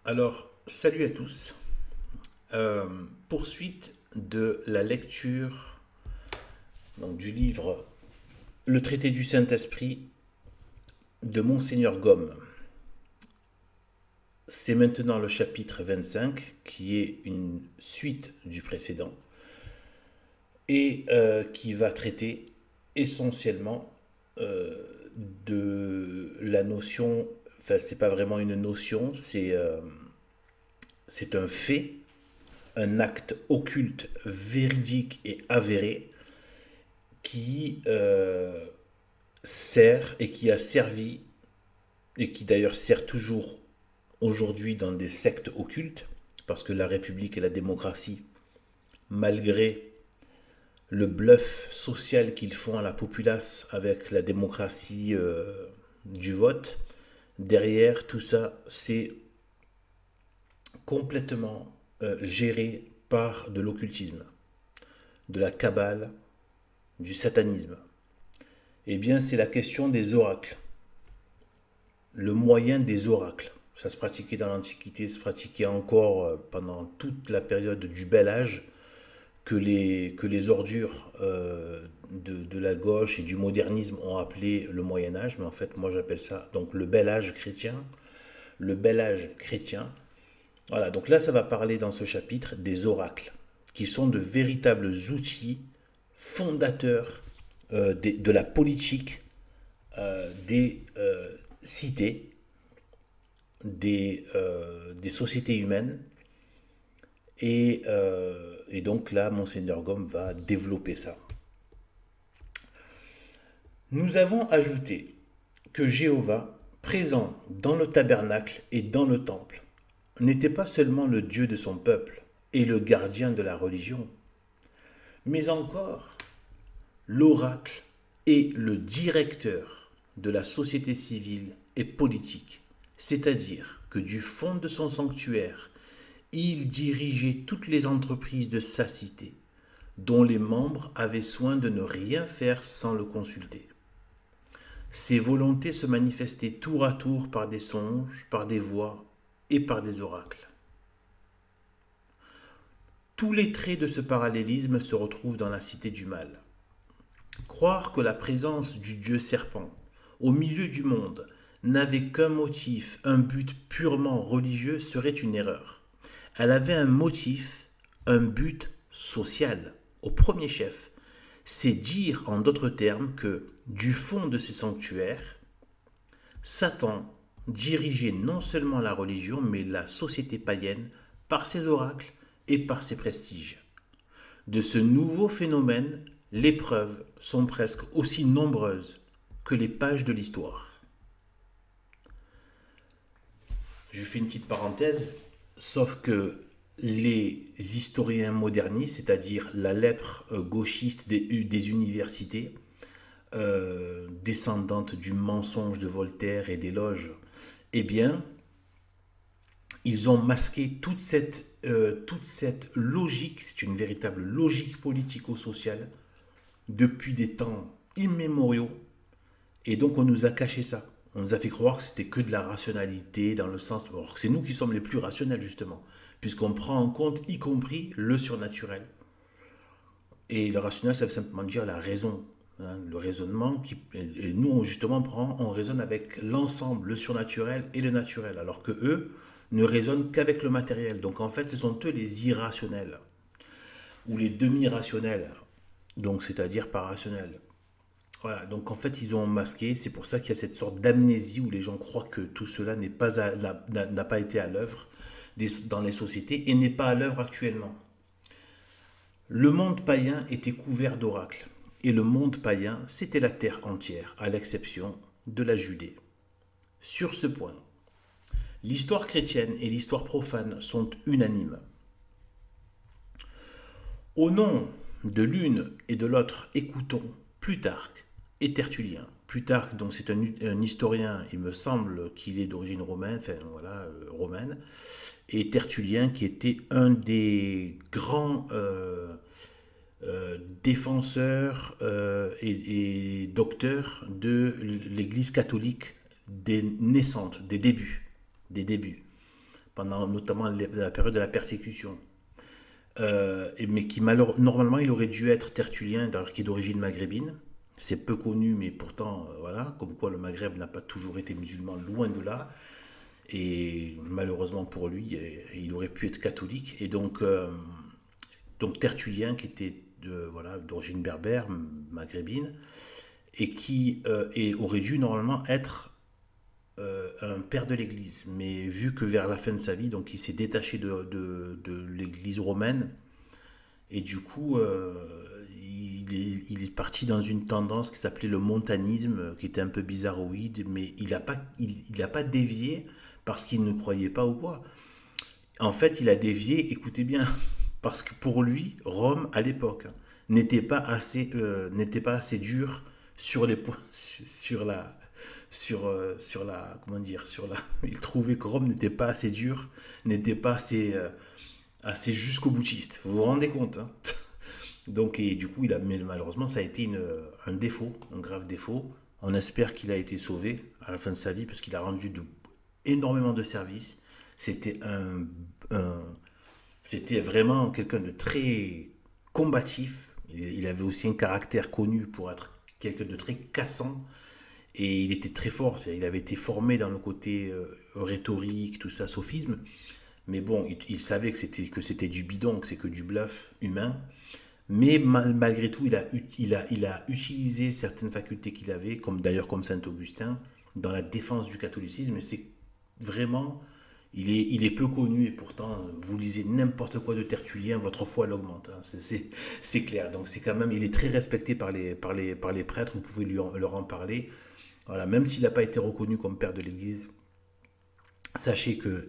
Alors, salut à tous. Poursuite de la lecture du livre Le traité du Saint-Esprit de Monseigneur Gaume. C'est maintenant le chapitre 25 qui est une suite du précédent et qui va traiter essentiellement de la notion, enfin c'est pas vraiment une notion, c'est un fait, un acte occulte, véridique et avéré qui sert et qui a servi et qui d'ailleurs sert toujours aujourd'hui dans des sectes occultes, parce que la République et la démocratie, malgré le bluff social qu'ils font à la populace avec la démocratie du vote, derrière tout ça, c'est complètement géré par de l'occultisme, de la kabbale, du satanisme. Eh bien, c'est la question des oracles, le moyen des oracles. Ça se pratiquait dans l'Antiquité, ça se pratiquait encore pendant toute la période du Bel Âge, que les ordures de la gauche et du modernisme ont appelé le Moyen Âge, mais en fait, moi j'appelle ça donc le Bel Âge chrétien. Le Bel Âge chrétien. Voilà, donc là, ça va parler dans ce chapitre des oracles, qui sont de véritables outils fondateurs de la politique des cités, des sociétés humaines. Et donc là, Monseigneur Gaume va développer ça. Nous avons ajouté que Jéhovah, présent dans le tabernacle et dans le temple, n'était pas seulement le Dieu de son peuple et le gardien de la religion, mais encore l'oracle et le directeur de la société civile et politique, c'est-à-dire que du fond de son sanctuaire, il dirigeait toutes les entreprises de sa cité, dont les membres avaient soin de ne rien faire sans le consulter. Ses volontés se manifestaient tour à tour par des songes, par des voix et par des oracles. Tous les traits de ce parallélisme se retrouvent dans la cité du mal. Croire que la présence du Dieu serpent au milieu du monde n'avait qu'un motif, un but purement religieux serait une erreur. Elle avait un motif, un but social, au premier chef. C'est dire en d'autres termes que, du fond de ces sanctuaires, Satan dirigeait non seulement la religion, mais la société païenne par ses oracles et par ses prestiges. De ce nouveau phénomène, les preuves sont presque aussi nombreuses que les pages de l'histoire. Je fais une petite parenthèse, sauf que les historiens modernistes, c'est-à-dire la lèpre gauchiste des universités, descendante du mensonge de Voltaire et des loges, eh bien, ils ont masqué toute cette logique, c'est une véritable logique politico-sociale, depuis des temps immémoriaux, et donc on nous a caché ça. On nous a fait croire que c'était que de la rationalité, dans le sens... Alors que c'est nous qui sommes les plus rationnels, justement, puisqu'on prend en compte, y compris, le surnaturel. Et le rationnel, ça veut simplement dire la raison, hein, le raisonnement. Et nous, on raisonne avec l'ensemble, le surnaturel et le naturel, alors que eux ne raisonnent qu'avec le matériel. Donc en fait, ce sont eux les irrationnels, ou les demi-rationnels, donc c'est-à-dire pas rationnels. Voilà, donc en fait, ils ont masqué, c'est pour ça qu'il y a cette sorte d'amnésie où les gens croient que tout cela n'a pas été à l'œuvre dans les sociétés et n'est pas à l'œuvre actuellement. Le monde païen était couvert d'oracles, et le monde païen, c'était la terre entière, à l'exception de la Judée. Sur ce point, l'histoire chrétienne et l'histoire profane sont unanimes. Au nom de l'une et de l'autre, écoutons Plutarque et Tertullien. Plutarque, donc c'est un historien, il me semble qu'il est d'origine romaine, enfin voilà, romaine, et Tertullien qui était un des grands défenseurs et docteurs de l'Église catholique des naissantes, des débuts. pendant notamment la période de la persécution. Mais qui normalement il aurait dû être Tertullien, d'ailleurs qui est d'origine maghrébine. C'est peu connu, mais pourtant, voilà, comme quoi le Maghreb n'a pas toujours été musulman, loin de là. Et malheureusement pour lui, il aurait pu être catholique. Et donc Tertullien, qui était voilà, d'origine berbère, maghrébine, et qui aurait dû normalement être un père de l'Église. Mais vu que vers la fin de sa vie, donc il s'est détaché de l'Église romaine, et du coup, il est parti dans une tendance qui s'appelait le montanisme, qui était un peu bizarroïde, mais il a pas dévié parce qu'il ne croyait pas ou quoi. En fait, il a dévié, écoutez bien, parce que pour lui, Rome, à l'époque, n'était pas assez dur sur les sur la comment dire sur la il trouvait que Rome n'était pas assez dur, n'était pas assez jusqu'au boutiste. Vous vous rendez compte, hein? Donc, et du coup, mais malheureusement, ça a été un défaut, un grave défaut. On espère qu'il a été sauvé à la fin de sa vie parce qu'il a rendu énormément de services. C'était un- C'était vraiment quelqu'un de très combatif. Il avait aussi un caractère connu pour être quelqu'un de très cassant. Et il était très fort. Il avait été formé dans le côté rhétorique, tout ça, sophisme. Mais bon, il savait que c'était du bidon, que c'est que du bluff humain. Mais malgré tout, il a utilisé certaines facultés qu'il avait, comme d'ailleurs comme Saint Augustin, dans la défense du catholicisme. Et c'est vraiment, il est peu connu et pourtant, vous lisez n'importe quoi de Tertullien, votre foi l'augmente, hein. C'est clair. Donc c'est quand même, il est très respecté par les prêtres. Vous pouvez leur en parler. Voilà, même s'il n'a pas été reconnu comme père de l'Église, sachez que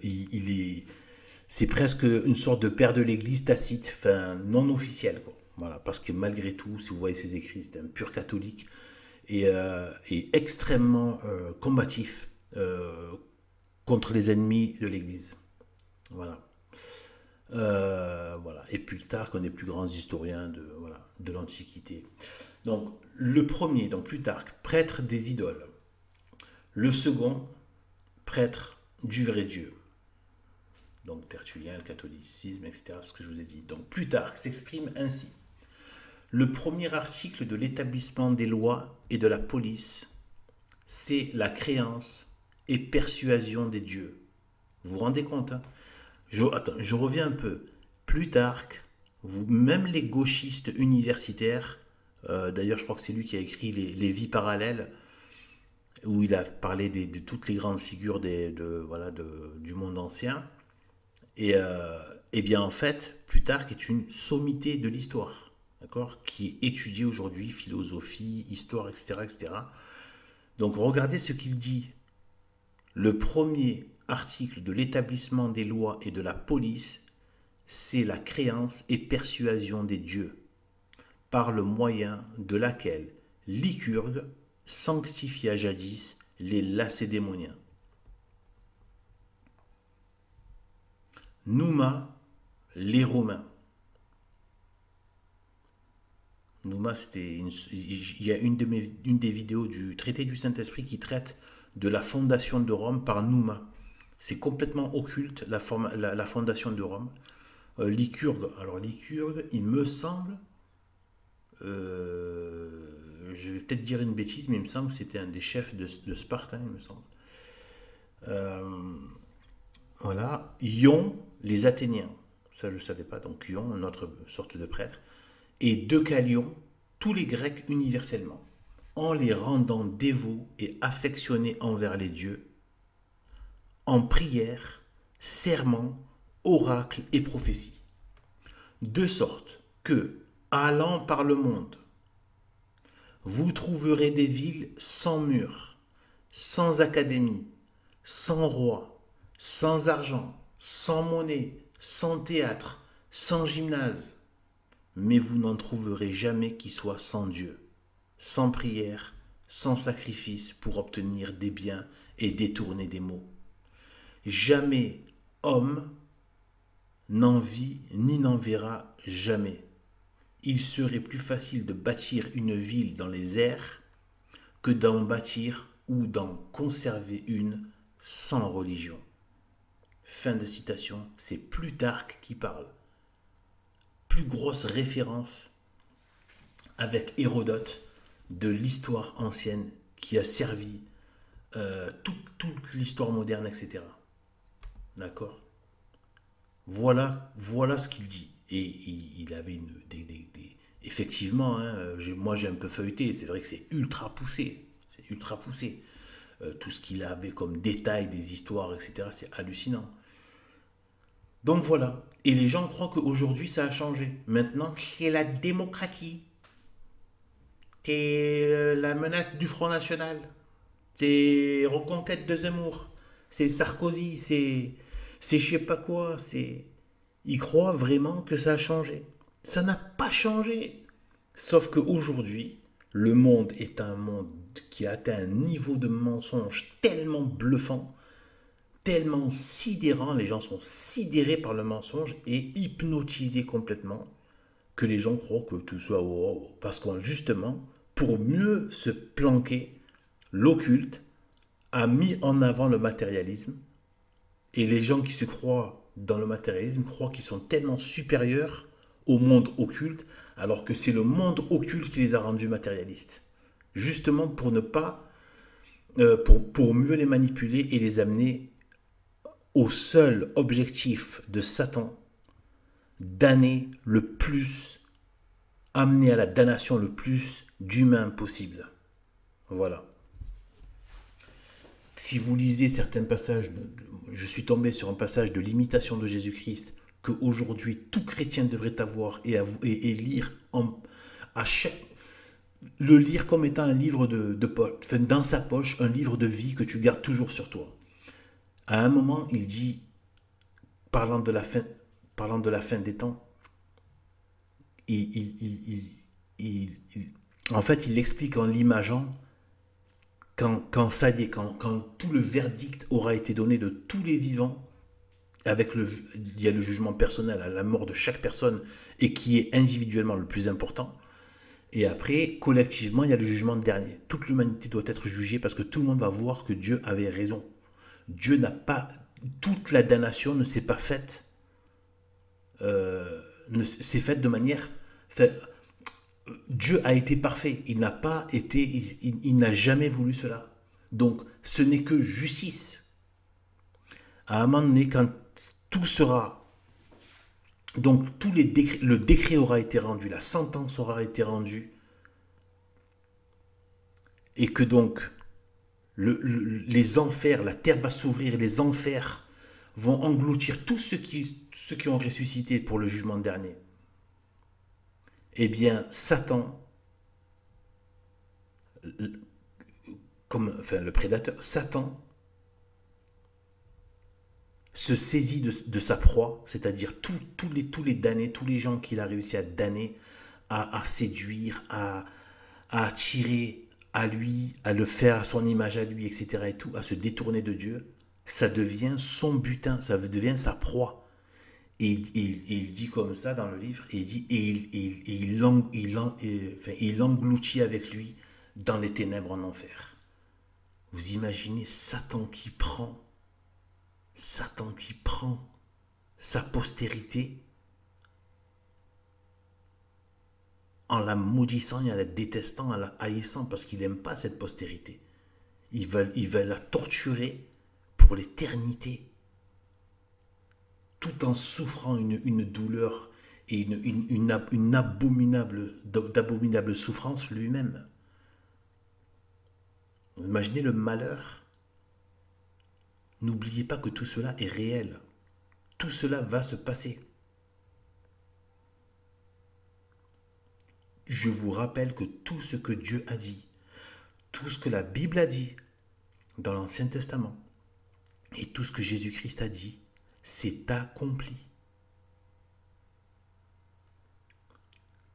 c'est presque une sorte de père de l'Église tacite, enfin non officiel, quoi. Voilà, parce que malgré tout, si vous voyez ses écrits, c'était un pur catholique et extrêmement combatif contre les ennemis de l'Église. Voilà. Voilà. Et Plutarque, un des plus grands historiens de l'Antiquité. Donc, le premier, donc Plutarque, prêtre des idoles. Le second, prêtre du vrai Dieu. Donc Tertullien, le catholicisme, etc. Ce que je vous ai dit. Donc Plutarque s'exprime ainsi. Le premier article de l'établissement des lois et de la police, c'est la créance et persuasion des dieux. Vous vous rendez compte, hein? Je reviens un peu. Plutarque, même les gauchistes universitaires, d'ailleurs je crois que c'est lui qui a écrit les vies parallèles, où il a parlé de toutes les grandes figures du monde ancien. Et bien en fait, Plutarque est une sommité de l'histoire, d'accord, qui est étudiée aujourd'hui, philosophie, histoire, etc., etc. Donc regardez ce qu'il dit. Le premier article de l'établissement des lois et de la police, c'est la créance et persuasion des dieux, par le moyen de laquelle Lycurgue sanctifia jadis les Lacédémoniens. Nouma, les Romains. Nouma, il y a une des vidéos du traité du Saint-Esprit qui traite de la fondation de Rome par Nouma. C'est complètement occulte, la fondation de Rome. Lycurgue, alors Lycurgue, il me semble, je vais peut-être dire une bêtise, mais il me semble que c'était un des chefs de Sparte, hein, il me semble. Voilà. Ion, les Athéniens. Ça, je ne savais pas. Donc, Ion, une autre sorte de prêtre. Et Deucalion, tous les Grecs universellement, en les rendant dévots et affectionnés envers les dieux, en prière, serment, oracle et prophétie. De sorte que, allant par le monde, vous trouverez des villes sans murs, sans académie, sans roi, sans argent, sans monnaie, sans théâtre, sans gymnase. Mais vous n'en trouverez jamais qui soit sans Dieu, sans prière, sans sacrifice pour obtenir des biens et détourner des maux. Jamais homme n'en vit ni n'en verra jamais. Il serait plus facile de bâtir une ville dans les airs que d'en bâtir ou d'en conserver une sans religion. Fin de citation. C'est Plutarque qui parle. Plus grosse référence avec Hérodote de l'histoire ancienne qui a servi toute l'histoire moderne, etc. D'accord. Voilà ce qu'il dit. Et il avait effectivement, hein, moi j'ai un peu feuilleté, c'est vrai que c'est ultra poussé. C'est ultra poussé. Tout ce qu'il avait comme détail des histoires, etc., c'est hallucinant. Donc voilà. Et les gens croient qu'aujourd'hui ça a changé. Maintenant, c'est la démocratie. C'est la menace du Front National. C'est Reconquête de Zemmour. C'est Sarkozy. C'est je sais pas quoi. Ils croient vraiment que ça a changé. Ça n'a pas changé. Sauf qu'aujourd'hui, le monde est un monde qui a atteint un niveau de mensonge tellement bluffant, tellement sidérant, les gens sont sidérés par le mensonge et hypnotisés complètement, que les gens croient que tout soit parce qu'on justement, pour mieux se planquer, l'occulte a mis en avant le matérialisme et les gens qui se croient dans le matérialisme croient qu'ils sont tellement supérieurs au monde occulte alors que c'est le monde occulte qui les a rendus matérialistes. Justement pour ne pas, pour mieux les manipuler et les amener au seul objectif de Satan, damner le plus, amener à la damnation le plus d'humains possible. Voilà. Si vous lisez certains passages, je suis tombé sur un passage de l'imitation de Jésus-Christ que aujourd'hui tout chrétien devrait avoir et lire à chaque, le lire comme étant un livre enfin, dans sa poche, un livre de vie que tu gardes toujours sur toi. À un moment, il dit, parlant de la fin des temps, en fait, il l'explique en l'imageant quand ça y est, quand tout le verdict aura été donné de tous les vivants, il y a le jugement personnel à la mort de chaque personne et qui est individuellement le plus important. Et après, collectivement, il y a le jugement dernier. Toute l'humanité doit être jugée parce que tout le monde va voir que Dieu avait raison. Dieu n'a pas, toute la damnation ne s'est pas faite, s'est faite de manière, Dieu a été parfait, il n'a pas été, il n'a jamais voulu cela. Donc, ce n'est que justice. À un moment donné, quand tout sera, donc le décret aura été rendu, la sentence aura été rendue, et que donc les enfers, la terre va s'ouvrir, les enfers vont engloutir tous ceux qui ont ressuscité pour le jugement dernier. Eh bien, Satan, le prédateur, Satan se saisit de sa proie, c'est-à-dire tous les damnés, tous les gens qu'il a réussi à damner, à séduire, à attirer à lui, à le faire à son image à lui, etc. et tout, à se détourner de Dieu, ça devient son butin, ça devient sa proie. Et il dit comme ça dans le livre, et il dit, il l'engloutit avec lui dans les ténèbres en enfer. Vous imaginez Satan qui prend sa postérité en la maudissant et en la détestant, en la haïssant parce qu'il n'aime pas cette postérité. Il va la torturer pour l'éternité, tout en souffrant une douleur et une d'abominable souffrance lui-même. Imaginez le malheur. N'oubliez pas que tout cela est réel. Tout cela va se passer. Je vous rappelle que tout ce que Dieu a dit, tout ce que la Bible a dit dans l'Ancien Testament et tout ce que Jésus-Christ a dit, c'est accompli.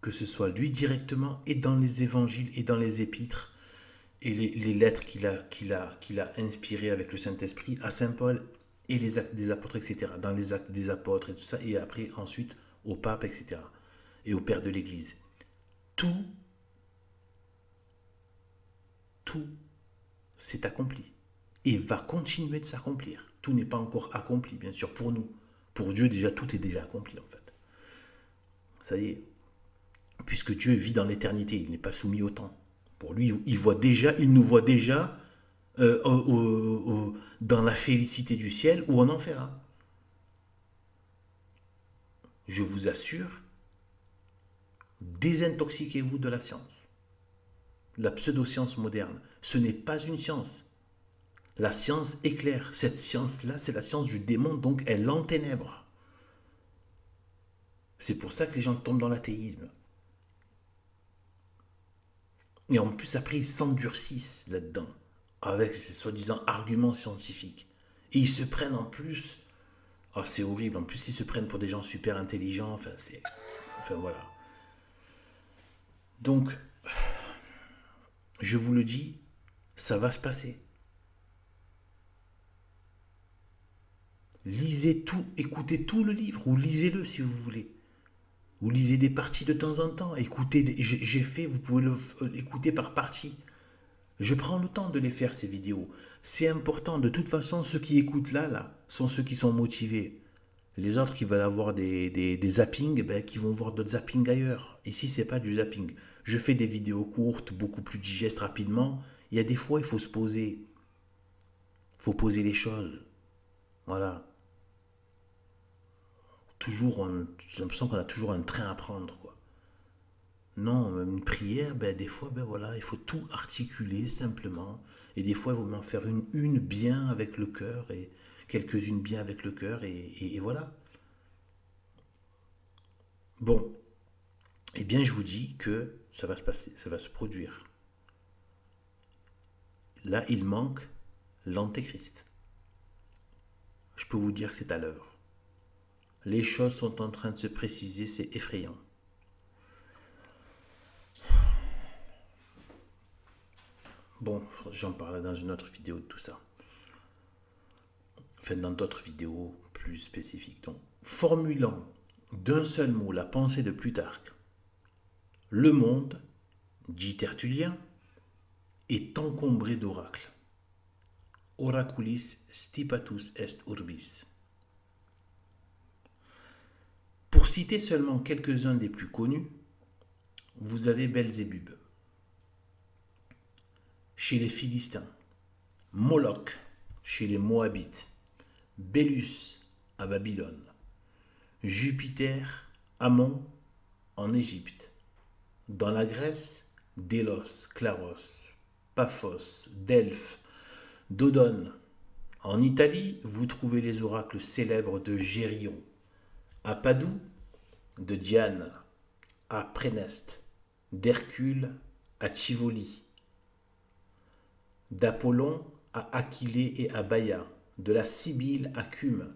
Que ce soit lui directement et dans les évangiles et dans les épîtres et les lettres qu'il a inspirées avec le Saint-Esprit à Saint Paul et les actes des apôtres, etc. Dans les actes des apôtres et tout ça, et après ensuite au pape, etc. et au père de l'Église. Tout s'est accompli et va continuer de s'accomplir. Tout n'est pas encore accompli, bien sûr, pour nous. Pour Dieu, déjà, tout est déjà accompli, en fait. Ça y est. Puisque Dieu vit dans l'éternité, il n'est pas soumis au temps. Pour lui, il nous voit déjà dans la félicité du ciel ou en enfer. Hein. Je vous assure, désintoxiquez-vous de la science. La pseudo-science moderne, ce n'est pas une science. La science éclaire. Cette science-là, c'est la science du démon, donc elle enténèbre. C'est pour ça que les gens tombent dans l'athéisme. Et en plus, après, ils s'endurcissent là-dedans, avec ces soi-disant arguments scientifiques. Et ils se prennent en plus... Oh, c'est horrible. En plus, ils se prennent pour des gens super intelligents. Enfin, voilà. Donc, je vous le dis, ça va se passer. Lisez tout, écoutez tout le livre, ou lisez-le si vous voulez. Ou lisez des parties de temps en temps. Écoutez, j'ai fait, vous pouvez l'écouter par partie. Je prends le temps de les faire, ces vidéos. C'est important. De toute façon, ceux qui écoutent là, sont ceux qui sont motivés. Les autres qui veulent avoir des zappings, qui vont voir d'autres zappings ailleurs. Ici, c'est pas du zapping. Je fais des vidéos courtes, beaucoup plus digestes rapidement. Il y a des fois, il faut se poser. Il faut poser les choses. Voilà. J'ai l'impression qu'on a toujours un train à prendre, quoi. Non, une prière, des fois, voilà, il faut tout articuler simplement. Et des fois, il vaut m'en faire une bien avec le cœur et quelques-unes bien avec le cœur et voilà. Bon, eh bien, je vous dis que ça va se passer, ça va se produire. Là, il manque l'antéchrist. Je peux vous dire que c'est à l'œuvre. Les choses sont en train de se préciser, c'est effrayant. Bon, j'en parlerai dans une autre vidéo de tout ça. Enfin, dans d'autres vidéos plus spécifiques. Donc, formulant d'un seul mot la pensée de Plutarque, le monde, dit Tertullien, est encombré d'oracles. Oraculis stipatus est urbis. Pour citer seulement quelques-uns des plus connus, vous avez Belzébub. Chez les Philistins, Moloch chez les Moabites, Bélus à Babylone, Jupiter, Ammon en Égypte, dans la Grèce, Délos, Claros, Paphos, Delphes, Dodone. En Italie, vous trouvez les oracles célèbres de Gérion, à Padoue, de Diane, à Préneste, d'Hercule à Tivoli, d'Apollon à Aquilée et à Baïa, de la Sibylle à Cume,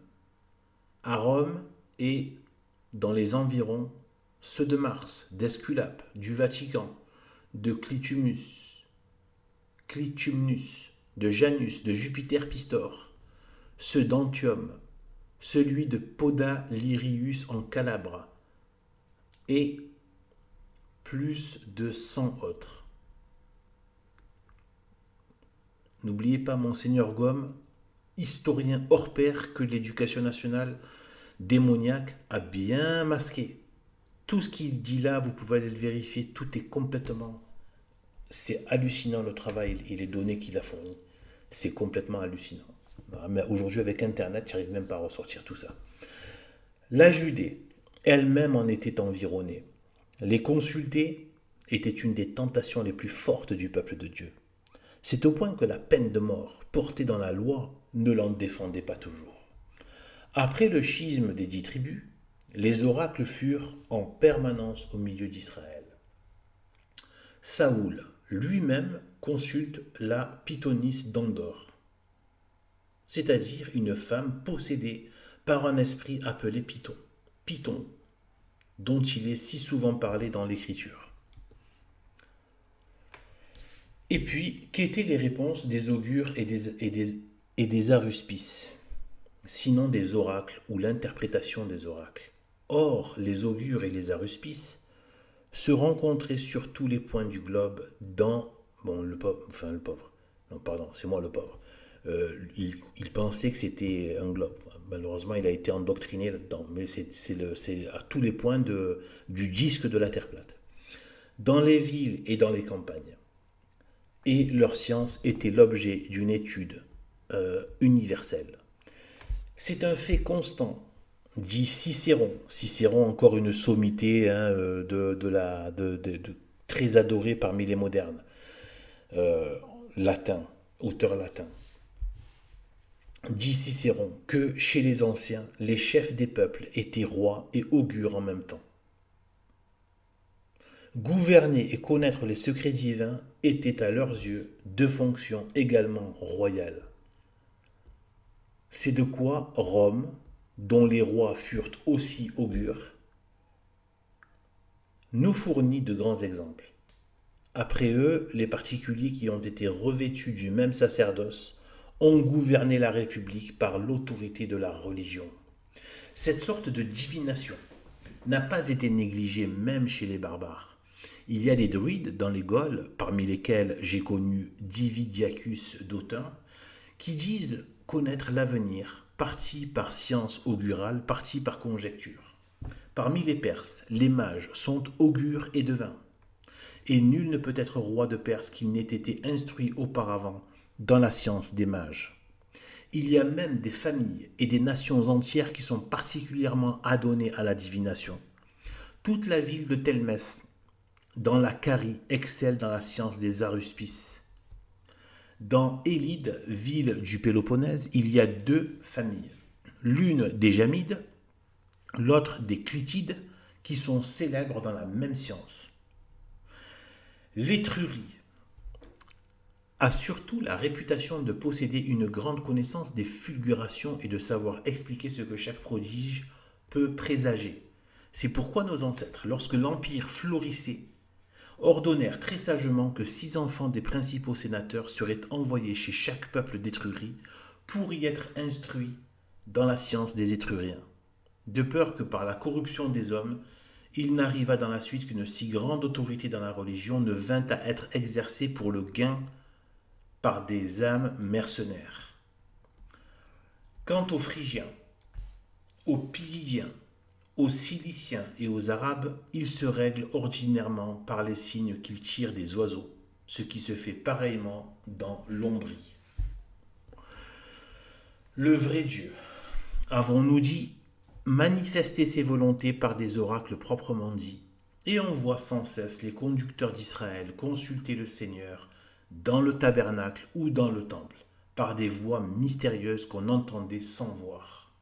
à Rome et dans les environs, ceux de Mars, d'Esculape, du Vatican, de Clitumnus, de Janus, de Jupiter Pistor, ceux d'Antium, celui de Poda Lyrius en Calabre, et plus de 100 autres. N'oubliez pas Monseigneur Gaume, historien hors pair que l'éducation nationale démoniaque a bien masqué. Tout ce qu'il dit là, vous pouvez aller le vérifier, tout est complètement... C'est hallucinant le travail et les données qu'il a fournies. C'est complètement hallucinant. Mais aujourd'hui, avec Internet, tu n'arrives même pas à ressortir tout ça. La Judée, elle-même en était environnée. Les consulter était une des tentations les plus fortes du peuple de Dieu. C'est au point que la peine de mort portée dans la loi ne l'en défendait pas toujours. Après le schisme des 10 tribus, les oracles furent en permanence au milieu d'Israël. Saoul lui-même consulte la pythonisse d'Andor, c'est-à-dire une femme possédée par un esprit appelé Python, Python, dont il est si souvent parlé dans l'Écriture. Et puis, qu'étaient les réponses des augures et des aruspices, sinon des oracles ou l'interprétation des oracles? Or, les augures et les aruspices se rencontraient sur tous les points du globe dans... Bon, le pauvre. Non, pardon, c'est moi le pauvre. Il pensait que c'était un globe. Malheureusement, il a été endoctriné là-dedans, mais c'est à tous les points du disque de la Terre plate. Dans les villes et dans les campagnes. Et leur science était l'objet d'une étude universelle. C'est un fait constant, dit Cicéron. Cicéron, encore une sommité hein, très adorée parmi les modernes. Latin, auteur latin. Dit Cicéron que chez les anciens, les chefs des peuples étaient rois et augures en même temps. Gouverner et connaître les secrets divins étaient à leurs yeux deux fonctions également royales. C'est de quoi Rome, dont les rois furent aussi augures, nous fournit de grands exemples. Après eux, les particuliers qui ont été revêtus du même sacerdoce ont gouverné la République par l'autorité de la religion. Cette sorte de divination n'a pas été négligée même chez les barbares. Il y a des druides dans les Gaules, parmi lesquels j'ai connu Dividiacus d'Autun, qui disent connaître l'avenir, partie par science augurale, partie par conjecture. Parmi les Perses, les mages sont augures et devins. Et nul ne peut être roi de Perse qui n'ait été instruit auparavant dans la science des mages. Il y a même des familles et des nations entières qui sont particulièrement adonnées à la divination. Toute la ville de Thelmès, dans la Carie, excelle dans la science des aruspices. Dans Élide, ville du Péloponnèse, il y a deux familles. L'une des Jamides, l'autre des Clitides, qui sont célèbres dans la même science. L'Étrurie a surtout la réputation de posséder une grande connaissance des fulgurations et de savoir expliquer ce que chaque prodige peut présager. C'est pourquoi nos ancêtres, lorsque l'Empire florissait, ordonnèrent très sagement que 6 enfants des principaux sénateurs seraient envoyés chez chaque peuple d'Étrurie pour y être instruits dans la science des Étruriens, de peur que par la corruption des hommes, il n'arriva dans la suite qu'une si grande autorité dans la religion ne vint à être exercée pour le gain par des âmes mercenaires. Quant aux Phrygiens, aux Pisidiens, aux Ciliciens et aux Arabes, ils se règlent ordinairement par les signes qu'ils tirent des oiseaux, ce qui se fait pareillement dans l'Ombrie. Le vrai Dieu, avons-nous dit, manifester ses volontés par des oracles proprement dits, et on voit sans cesse les conducteurs d'Israël consulter le Seigneur dans le tabernacle ou dans le temple, par des voix mystérieuses qu'on entendait sans voir,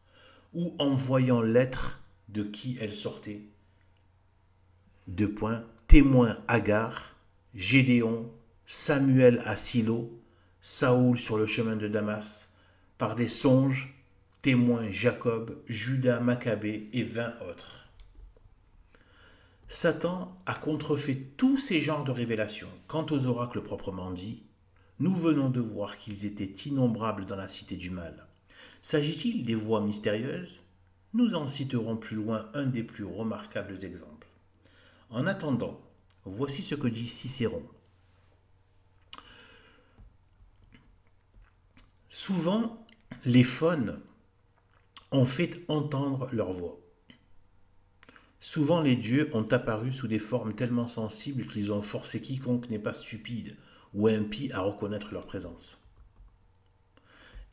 ou en voyant l'être de qui elles sortaient. Témoin Agar, Gédéon, Samuel à Silo, Saoul sur le chemin de Damas, par des songes, témoin Jacob, Judas Maccabée et 20 autres. Satan a contrefait tous ces genres de révélations. Quant aux oracles proprement dits, nous venons de voir qu'ils étaient innombrables dans la cité du mal. S'agit-il des voix mystérieuses? Nous en citerons plus loin un des plus remarquables exemples. En attendant, voici ce que dit Cicéron. Souvent, les faunes ont fait entendre leur voix. Souvent les dieux ont apparu sous des formes tellement sensibles qu'ils ont forcé quiconque n'est pas stupide ou impie à reconnaître leur présence.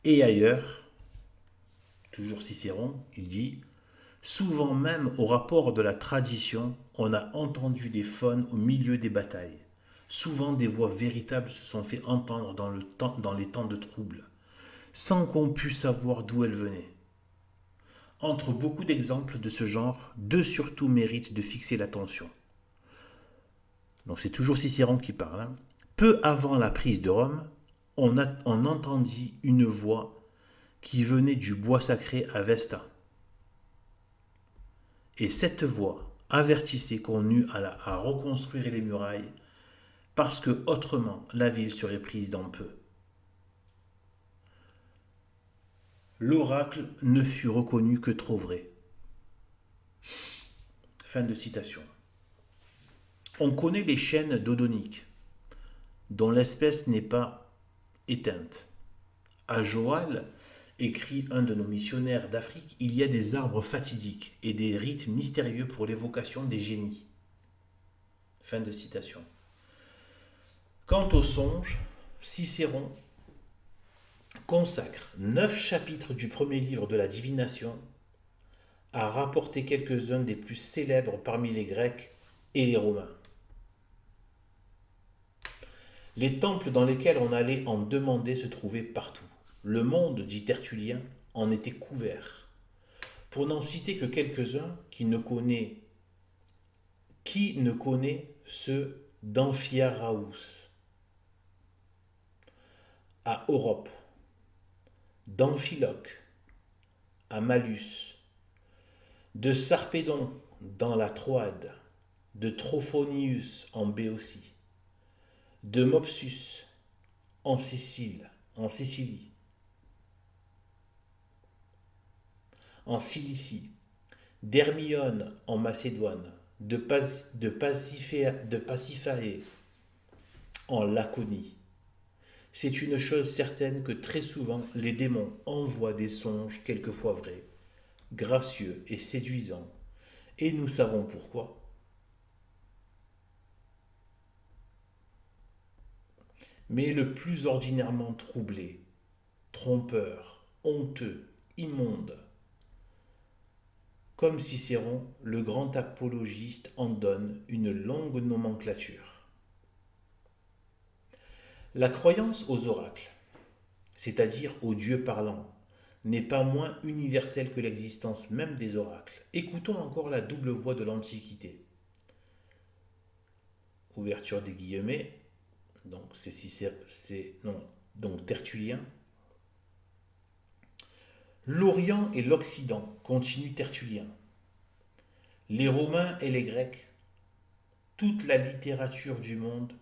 Et ailleurs, toujours Cicéron, il dit « Souvent même au rapport de la tradition, on a entendu des faunes au milieu des batailles. Souvent des voix véritables se sont fait entendre dans les temps de trouble, sans qu'on pût savoir d'où elles venaient. » Entre beaucoup d'exemples de ce genre, 2 surtout méritent de fixer l'attention. Donc c'est toujours Cicéron qui parle. Hein. Peu avant la prise de Rome, on entendit une voix qui venait du bois sacré à Vesta. Et cette voix avertissait qu'on eût à reconstruire les murailles, parce que autrement la ville serait prise dans peu. L'oracle ne fut reconnu que trop vrai. Fin de citation. On connaît les chênes dodoniques, dont l'espèce n'est pas éteinte. À Joal, écrit un de nos missionnaires d'Afrique, il y a des arbres fatidiques et des rites mystérieux pour l'évocation des génies. Fin de citation. Quant au songe, Cicéron consacre 9 chapitres du premier livre de la divination à rapporter quelques-uns des plus célèbres parmi les Grecs et les Romains. Les temples dans lesquels on allait en demander se trouvaient partout. Le monde, dit Tertullien, en était couvert. Pour n'en citer que quelques-uns, qui ne connaît ceux d'Amphiaraus à Europe, d'Amphiloque à Malus, de Sarpédon dans la Troade, de Trophonius en Béotie, de Mopsus en Sicile, en Cilicie, d'Hermione en Macédoine, de Pasiphae en Laconie. C'est une chose certaine que très souvent les démons envoient des songes quelquefois vrais, gracieux et séduisants, et nous savons pourquoi. Mais le plus ordinairement troublé, trompeur, honteux, immonde, comme Cicéron, le grand apologiste en donne une longue nomenclature. La croyance aux oracles, c'est-à-dire aux dieux parlants, n'est pas moins universelle que l'existence même des oracles. Écoutons encore la double voix de l'Antiquité. Ouverture des guillemets, donc donc Tertullien. L'Orient et l'Occident, continue Tertullien. Les Romains et les Grecs, toute la littérature du monde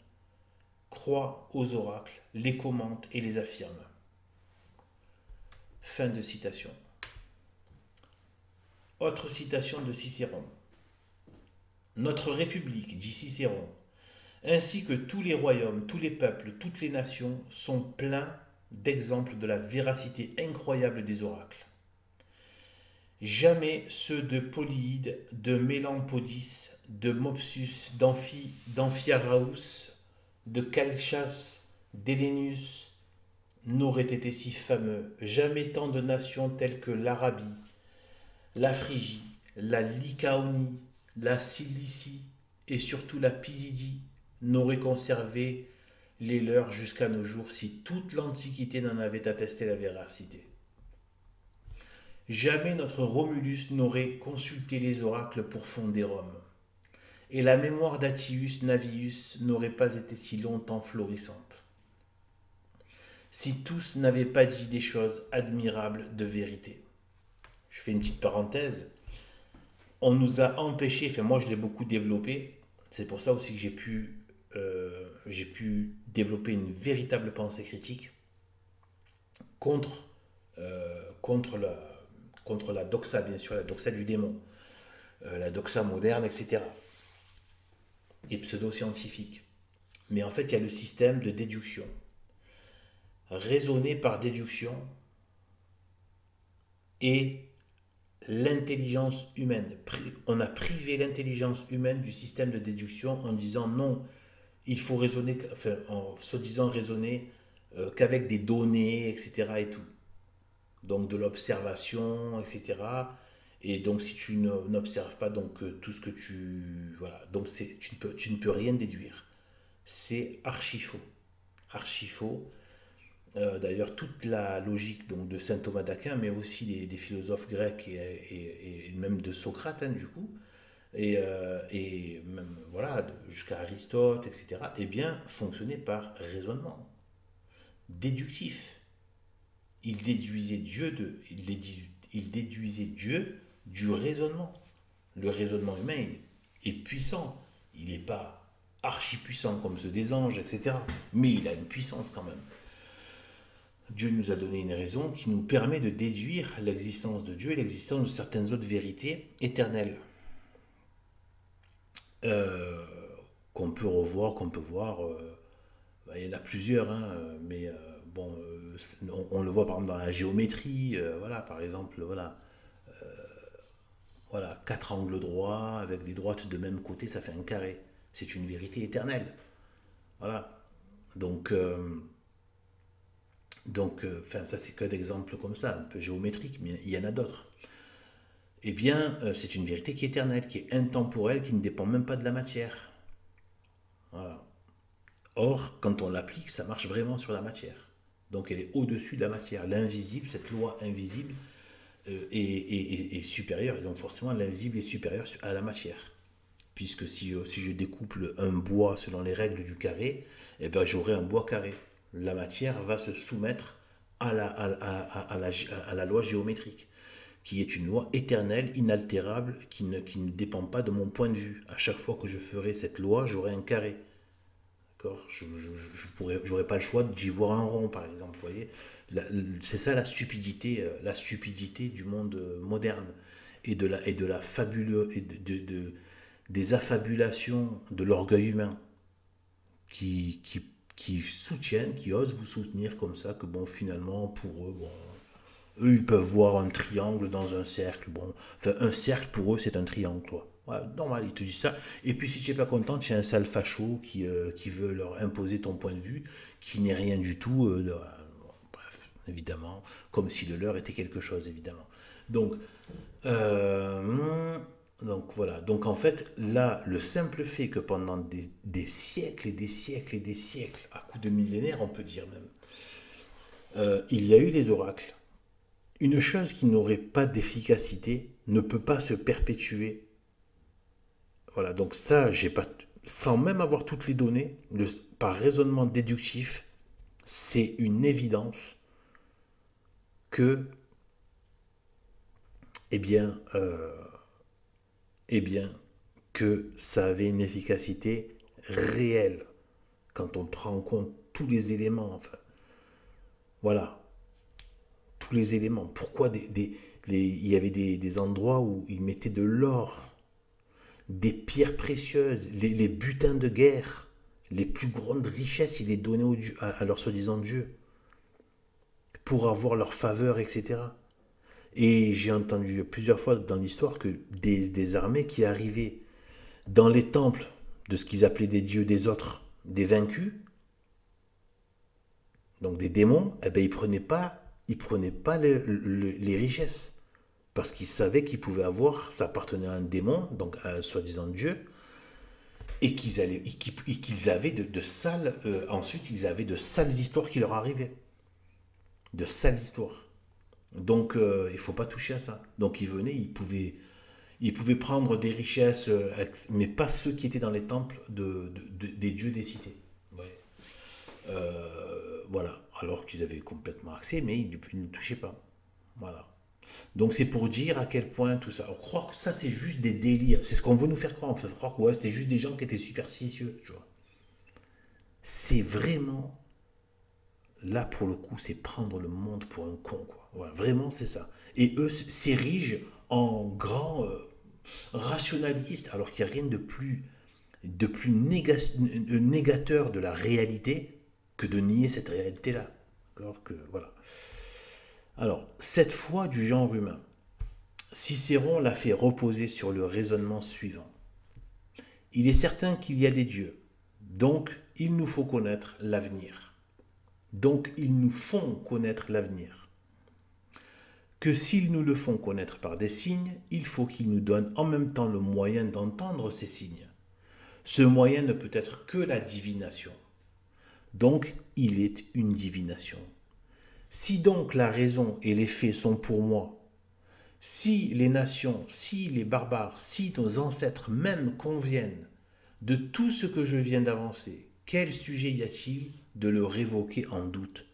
croit aux oracles, les commente et les affirme. Fin de citation. Autre citation de Cicéron. Notre République, dit Cicéron, ainsi que tous les royaumes, tous les peuples, toutes les nations sont pleins d'exemples de la véracité incroyable des oracles. Jamais ceux de Polyide, de Mélampodis, de Mopsus, d'Amphiaraus, de Calchas, d'Hélénus n'auraient été si fameux. Jamais tant de nations telles que l'Arabie, la Phrygie, la Lycaonie, la Cilicie et surtout la Pisidie n'auraient conservé les leurs jusqu'à nos jours si toute l'Antiquité n'en avait attesté la véracité. Jamais notre Romulus n'aurait consulté les oracles pour fonder Rome, et la mémoire d'Attius Navius n'aurait pas été si longtemps florissante, si tous n'avaient pas dit des choses admirables de vérité. Je fais une petite parenthèse. On nous a empêchés, enfin moi je l'ai beaucoup développé, c'est pour ça aussi que j'ai pu développer une véritable pensée critique contre, contre la doxa, bien sûr, la doxa du démon, la doxa moderne, etc. Et pseudo-scientifique. Mais en fait, il y a le système de déduction. Raisonner par déduction et l'intelligence humaine. On a privé l'intelligence humaine du système de déduction en disant non, il faut raisonner, enfin, en se disant raisonner qu'avec des données, etc. et tout. Donc de l'observation, etc. Et donc si tu n'observes pas donc tout ce que tu... Voilà, donc tu ne peux rien déduire. C'est archi faux. Archi faux. D'ailleurs, toute la logique donc, de saint Thomas d'Aquin, mais aussi des philosophes grecs et même de Socrate, hein, du coup, et même voilà, jusqu'à Aristote, etc., eh bien, fonctionnait par raisonnement déductif. Il déduisait Dieu du raisonnement. Le raisonnement humain est puissant. Il n'est pas archi puissant comme ceux des anges, etc., mais il a une puissance quand même. Dieu nous a donné une raison qui nous permet de déduire l'existence de Dieu et l'existence de certaines autres vérités éternelles qu'on peut revoir, qu'on peut voir. Il y en a plusieurs, hein, mais bon, on le voit par exemple dans la géométrie, voilà, par exemple, voilà, voilà, quatre angles droits avec des droites de même côté, ça fait un carré. C'est une vérité éternelle. Voilà. Donc, enfin, ça c'est que d'exemples comme ça, un peu géométriques, mais il y en a d'autres. Eh bien, c'est une vérité qui est éternelle, qui est intemporelle, qui ne dépend même pas de la matière. Voilà. Or, quand on l'applique, ça marche vraiment sur la matière. Donc, elle est au-dessus de la matière. L'invisible, cette loi invisible, est supérieure. Et donc, forcément, l'invisible est supérieur à la matière. Puisque si je découpe un bois selon les règles du carré, eh ben, j'aurai un bois carré. La matière va se soumettre à la loi géométrique, qui est une loi éternelle, inaltérable, qui ne dépend pas de mon point de vue. À chaque fois que je ferai cette loi, j'aurai un carré. D'accord. J'aurais pas le choix d'y voir un rond, par exemple. Vous voyez, c'est ça la stupidité du monde moderne et de la fabuleux et des affabulations de l'orgueil humain qui soutiennent, qui osent vous soutenir comme ça que bon, finalement, pour eux, bon, eux, ils peuvent voir un triangle dans un cercle. Bon, enfin, un cercle pour eux, c'est un triangle, quoi. Ouais, normal, ils te disent ça. Et puis, si tu n'es pas content, tu as un sale facho qui veut leur imposer ton point de vue, qui n'est rien du tout. Bref, évidemment, comme si le leur était quelque chose, évidemment. Donc, euh, donc voilà. Donc en fait, là, le simple fait que pendant des siècles et des siècles et des siècles, à coups de millénaires, on peut dire même, il y a eu les oracles. Une chose qui n'aurait pas d'efficacité ne peut pas se perpétuer. Voilà, donc ça, j'ai pas, sans même avoir toutes les données, par raisonnement déductif, c'est une évidence que, eh bien, eh bien, que ça avait une efficacité réelle quand on prend en compte tous les éléments. Enfin, voilà, tous les éléments. Pourquoi il y avait des endroits où ils mettaient de l'or, des pierres précieuses, les butins de guerre, les plus grandes richesses, ils les donnaient à leur soi-disant Dieu pour avoir leur faveur, etc. Et j'ai entendu plusieurs fois dans l'histoire que des armées qui arrivaient dans les temples de ce qu'ils appelaient des dieux des autres, des vaincus, donc des démons, eh ben ils prenaient pas les richesses. Parce qu'ils savaient qu'ils pouvaient avoir, ça appartenait à un démon, donc à un soi-disant Dieu, et qu'ils avaient de sales, ensuite ils avaient de sales histoires qui leur arrivaient. De sales histoires. Donc il ne faut pas toucher à ça. Donc ils venaient, ils pouvaient prendre des richesses, mais pas ceux qui étaient dans les temples des dieux des cités. Ouais. Voilà. Alors qu'ils avaient complètement accès, mais ils ne touchaient pas. Voilà. Donc c'est pour dire à quel point tout ça. Alors, croire que ça c'est juste des délires. C'est ce qu'on veut nous faire croire. On fait croire que ouais, c'était juste des gens qui étaient superstitieux. Tu vois. C'est vraiment. Là pour le coup, c'est prendre le monde pour un con. Quoi. Voilà, vraiment c'est ça. Et eux s'érigent en grands rationalistes alors qu'il n'y a rien de plus négateur de la réalité que de nier cette réalité-là. Alors que voilà. Alors, cette foi du genre humain, Cicéron l'a fait reposer sur le raisonnement suivant. Il est certain qu'il y a des dieux, donc il nous faut connaître l'avenir. Donc ils nous font connaître l'avenir. Que s'ils nous le font connaître par des signes, il faut qu'ils nous donnent en même temps le moyen d'entendre ces signes. Ce moyen ne peut être que la divination. Donc il est une divination. Si donc la raison et les faits sont pour moi, si les nations, si les barbares, si nos ancêtres même conviennent de tout ce que je viens d'avancer, quel sujet y a-t-il de le révoquer en doute?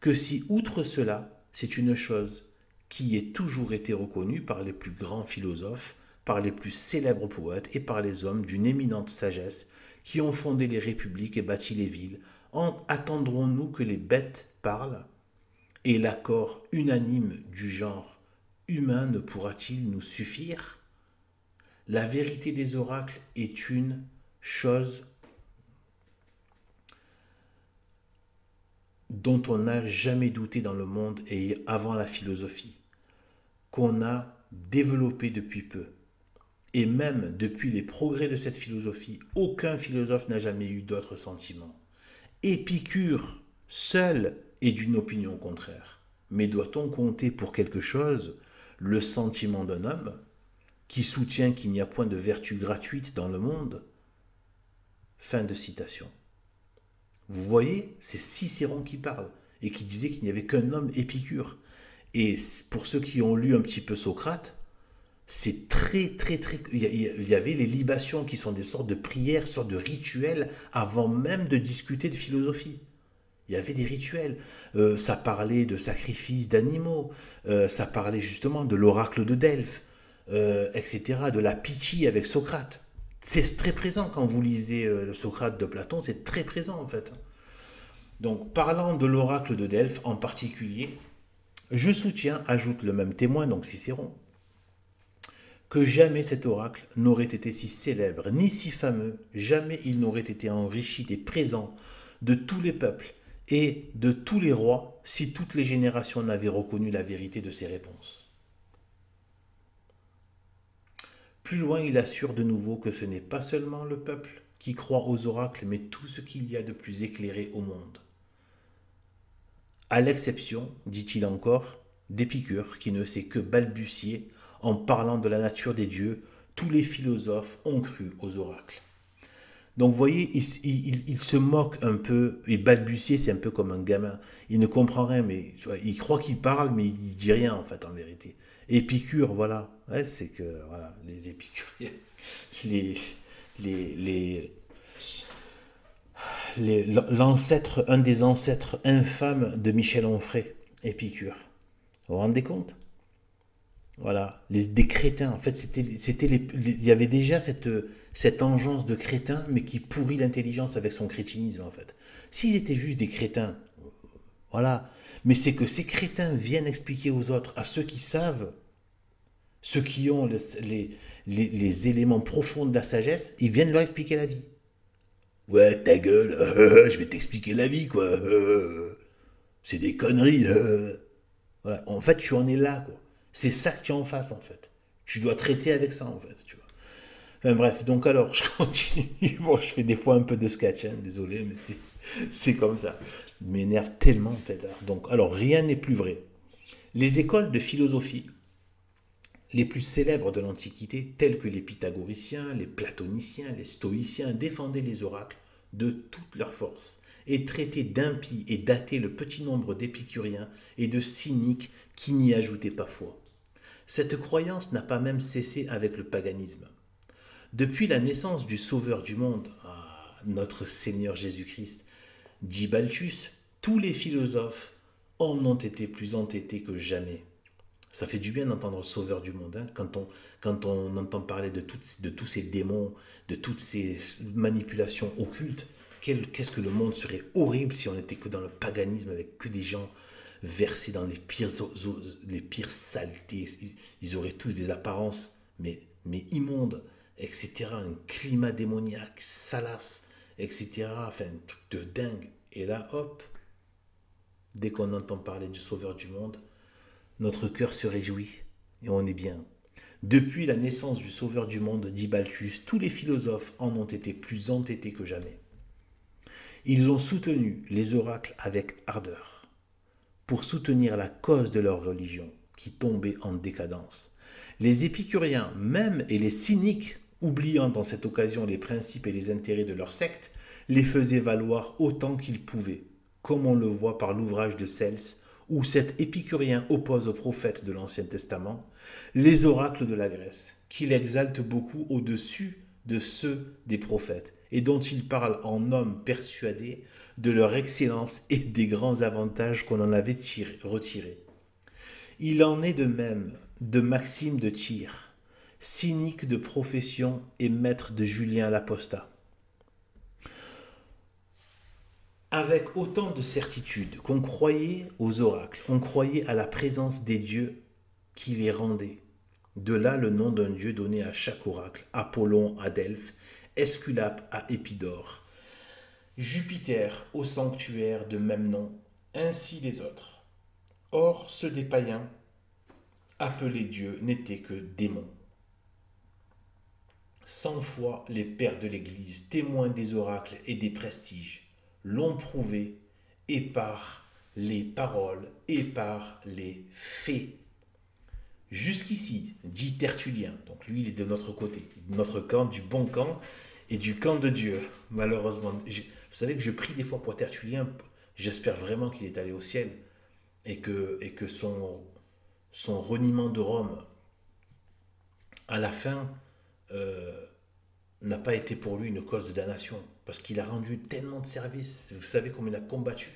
Que si, outre cela, c'est une chose qui ait toujours été reconnue par les plus grands philosophes, par les plus célèbres poètes et par les hommes d'une éminente sagesse qui ont fondé les républiques et bâti les villes, attendrons-nous que les bêtes parlent? Et l'accord unanime du genre humain ne pourra-t-il nous suffire? La vérité des oracles est une chose dont on n'a jamais douté dans le monde et avant la philosophie, qu'on a développé depuis peu. Et même depuis les progrès de cette philosophie, aucun philosophe n'a jamais eu d'autres sentiments. Épicure, seul, est d'une opinion contraire. Mais doit-on compter pour quelque chose le sentiment d'un homme qui soutient qu'il n'y a point de vertu gratuite dans le monde? Fin de citation. Vous voyez, c'est Cicéron qui parle et qui disait qu'il n'y avait qu'un homme Épicure. Et pour ceux qui ont lu un petit peu Socrate, c'est très. Il y avait les libations qui sont des sortes de prières, sortes de rituels avant même de discuter de philosophie. Il y avait des rituels. Ça parlait de sacrifices d'animaux, ça parlait justement de l'oracle de Delphes, etc., de la Pythie avec Socrate. C'est très présent quand vous lisez le Socrate de Platon, c'est très présent en fait. Donc, parlant de l'oracle de Delphes en particulier, je soutiens, ajoute le même témoin, donc Cicéron, que jamais cet oracle n'aurait été si célèbre, ni si fameux, jamais il n'aurait été enrichi des présents de tous les peuples et de tous les rois si toutes les générations n'avaient reconnu la vérité de ses réponses. Plus loin, il assure de nouveau que ce n'est pas seulement le peuple qui croit aux oracles, mais tout ce qu'il y a de plus éclairé au monde. À l'exception, dit-il encore, d'Épicure, qui ne sait que balbutier en parlant de la nature des dieux, tous les philosophes ont cru aux oracles. Donc vous voyez, il se moque un peu, et balbutier c'est un peu comme un gamin, il ne comprend rien, mais il croit qu'il parle, mais il ne dit rien en fait en vérité. Épicure, voilà, ouais, c'est que voilà, les épicuriens, l'ancêtre, un des ancêtres infâmes de Michel Onfray, Épicure. Vous vous rendez compte? Voilà, des crétins. En fait, il y avait déjà cette engeance de crétins, mais qui pourrit l'intelligence avec son crétinisme, en fait. S'ils étaient juste des crétins, voilà. Mais c'est que ces crétins viennent expliquer aux autres, à ceux qui savent, ceux qui ont les éléments profonds de la sagesse, ils viennent leur expliquer la vie. Ouais, ta gueule, je vais t'expliquer la vie, quoi. C'est des conneries. Voilà. En fait, tu en es là, quoi. C'est ça que tu as en face, en fait. Tu dois traiter avec ça, en fait, tu vois. Enfin bref, donc alors, je continue. Bon, je fais des fois un peu de sketch, hein, désolé, mais c'est comme ça. Il m'énerve tellement, en fait. Donc, alors, rien n'est plus vrai. Les écoles de philosophie les plus célèbres de l'Antiquité, telles que les pythagoriciens, les platoniciens, les stoïciens, défendaient les oracles de toute leur force et traitaient d'impies et d'athées le petit nombre d'épicuriens et de cyniques qui n'y ajoutaient pas foi. Cette croyance n'a pas même cessé avec le paganisme. Depuis la naissance du Sauveur du monde, notre Seigneur Jésus-Christ, dit Balthus, tous les philosophes en ont été plus entêtés que jamais. Ça fait du bien d'entendre Sauveur du monde, hein, quand on entend parler de tous ces démons, de toutes ces manipulations occultes. Qu'est-ce que le monde serait horrible si on n'était que dans le paganisme, avec que des gens versés dans les pires saletés. Ils auraient tous des apparences, mais immondes, etc. Un climat démoniaque, salace, etc. Enfin, un truc de dingue. Et là, hop, dès qu'on entend parler du Sauveur du monde, notre cœur se réjouit et on est bien. Depuis la naissance du Sauveur du monde, dit Balthus, tous les philosophes en ont été plus entêtés que jamais. Ils ont soutenu les oracles avec ardeur, pour soutenir la cause de leur religion, qui tombait en décadence. Les épicuriens, même, et les cyniques, oubliant dans cette occasion les principes et les intérêts de leur secte, les faisaient valoir autant qu'ils pouvaient, comme on le voit par l'ouvrage de Cels, où cet épicurien oppose aux prophètes de l'Ancien Testament les oracles de la Grèce, qu'il exalte beaucoup au-dessus de ceux des prophètes, et dont il parle en homme persuadé de leur excellence et des grands avantages qu'on en avait retirés. Il en est de même de Maxime de Tyr, cynique de profession et maître de Julien l'Apostat. Avec autant de certitude qu'on croyait aux oracles, on croyait à la présence des dieux qui les rendaient. De là le nom d'un dieu donné à chaque oracle, Apollon à Delphes, Esculape à Épidore, Jupiter au sanctuaire de même nom, ainsi les autres. Or, ceux des païens, appelés dieux, n'étaient que démons. 100 fois les pères de l'Église, témoins des oracles et des prestiges, l'ont prouvé, et par les paroles et par les faits. Jusqu'ici, dit Tertullien, donc lui il est de notre côté, de notre camp, du bon camp et du camp de Dieu, malheureusement. Vous savez que je prie des fois pour Tertullien, j'espère vraiment qu'il est allé au ciel et que son reniement de Rome, à la fin, euh, n'a pas été pour lui une cause de damnation, parce qu'il a rendu tellement de services, vous savez comme il a combattu,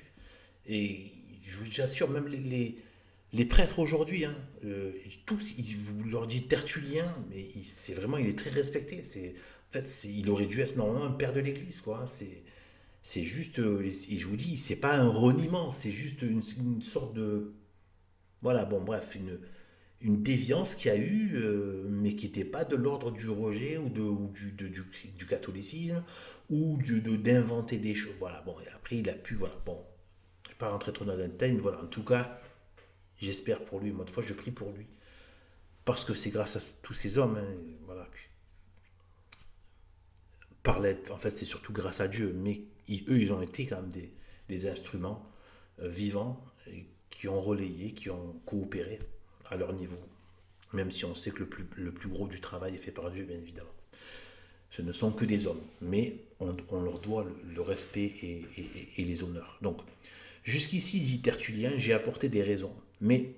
et je vous assure, même les prêtres aujourd'hui, hein, tous, vous leur dites Tertullien, mais c'est vraiment, il est très respecté, en fait, il aurait dû être normalement un père de l'Église, quoi, hein. C'est juste, et je vous dis, c'est pas un reniement, c'est juste une sorte de, voilà, bon, bref, une déviance qu'il y a eu, mais qui n'était pas de l'ordre du rejet ou du catholicisme, ou d'inventer des choses. Voilà, bon, et après il a pu, voilà, bon, je ne vais pas rentrer trop dans le détail, mais voilà, en tout cas, j'espère pour lui, moi, de fois, je prie pour lui, parce que c'est grâce à tous ces hommes, hein, voilà, en fait, c'est surtout grâce à Dieu, mais eux, ils ont été quand même des instruments vivants qui ont relayé, qui ont coopéré à leur niveau. Même si on sait que le plus gros du travail est fait par Dieu, bien évidemment. Ce ne sont que des hommes, mais on leur doit le respect et les honneurs. Donc, jusqu'ici, dit Tertullien, j'ai apporté des raisons, mais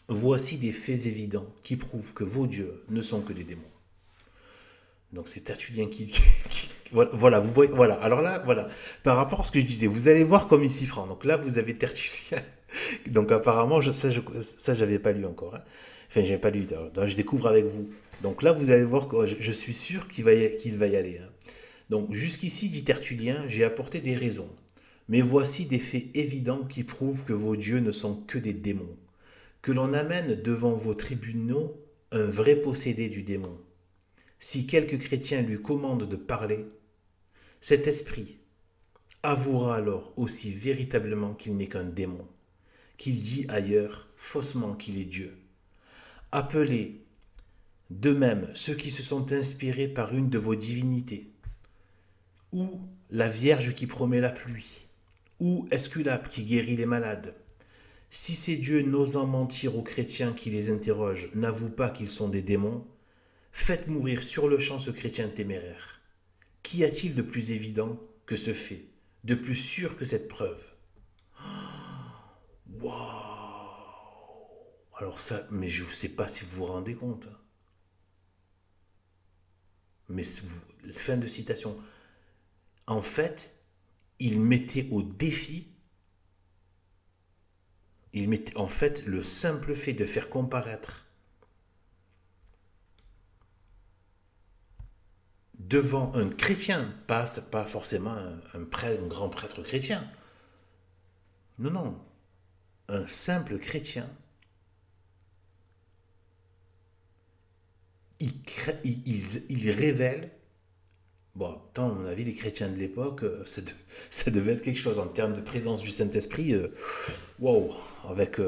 voici des faits évidents qui prouvent que vos dieux ne sont que des démons. Donc c'est Tertullien voilà, vous voyez, voilà. Alors là, voilà, par rapport à ce que je disais, vous allez voir comme il s'y prend. Donc là, vous avez Tertullien. Donc apparemment, ça, j'avais pas lu encore, hein. Enfin, j'avais pas lu. Je découvre avec vous. Donc là, vous allez voir que je suis sûr qu'il va y aller, hein. Donc jusqu'ici, dit Tertullien, j'ai apporté des raisons. Mais voici des faits évidents qui prouvent que vos dieux ne sont que des démons. Que l'on amène devant vos tribunaux un vrai possédé du démon. Si quelque chrétien lui commande de parler, cet esprit avouera alors aussi véritablement qu'il n'est qu'un démon, qu'il dit ailleurs faussement qu'il est Dieu. Appelez de même ceux qui se sont inspirés par une de vos divinités, ou la Vierge qui promet la pluie, ou Esculape qui guérit les malades. Si ces dieux, n'osant mentir aux chrétiens qui les interrogent, n'avouent pas qu'ils sont des démons, faites mourir sur le champ ce chrétien téméraire. Qu'y a-t-il de plus évident que ce fait, de plus sûr que cette preuve? Waouh! Alors ça, mais je ne sais pas si vous vous rendez compte, hein. Mais fin de citation. En fait, il mettait au défi, il mettait en fait le simple fait de faire comparaître devant un chrétien, pas forcément un grand prêtre chrétien. Non, non, un simple chrétien, il révèle. Bon, tant à mon avis, les chrétiens de l'époque, ça devait être quelque chose en termes de présence du Saint-Esprit. Waouh, avec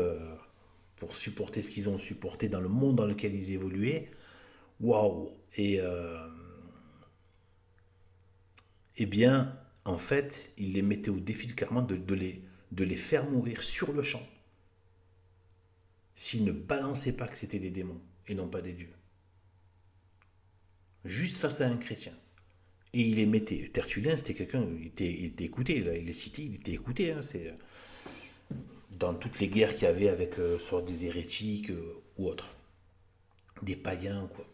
pour supporter ce qu'ils ont supporté dans le monde dans lequel ils évoluaient. Waouh. Et eh bien, en fait, il les mettait au défi carrément de les faire mourir sur le champ s'ils ne balançaient pas que c'était des démons et non pas des dieux. Juste face à un chrétien. Et il les mettait. Tertullien, c'était quelqu'un, il était écouté, là, il est cité, il était écouté, hein, c'est dans toutes les guerres qu'il y avait avec soit des hérétiques ou autres, des païens, quoi,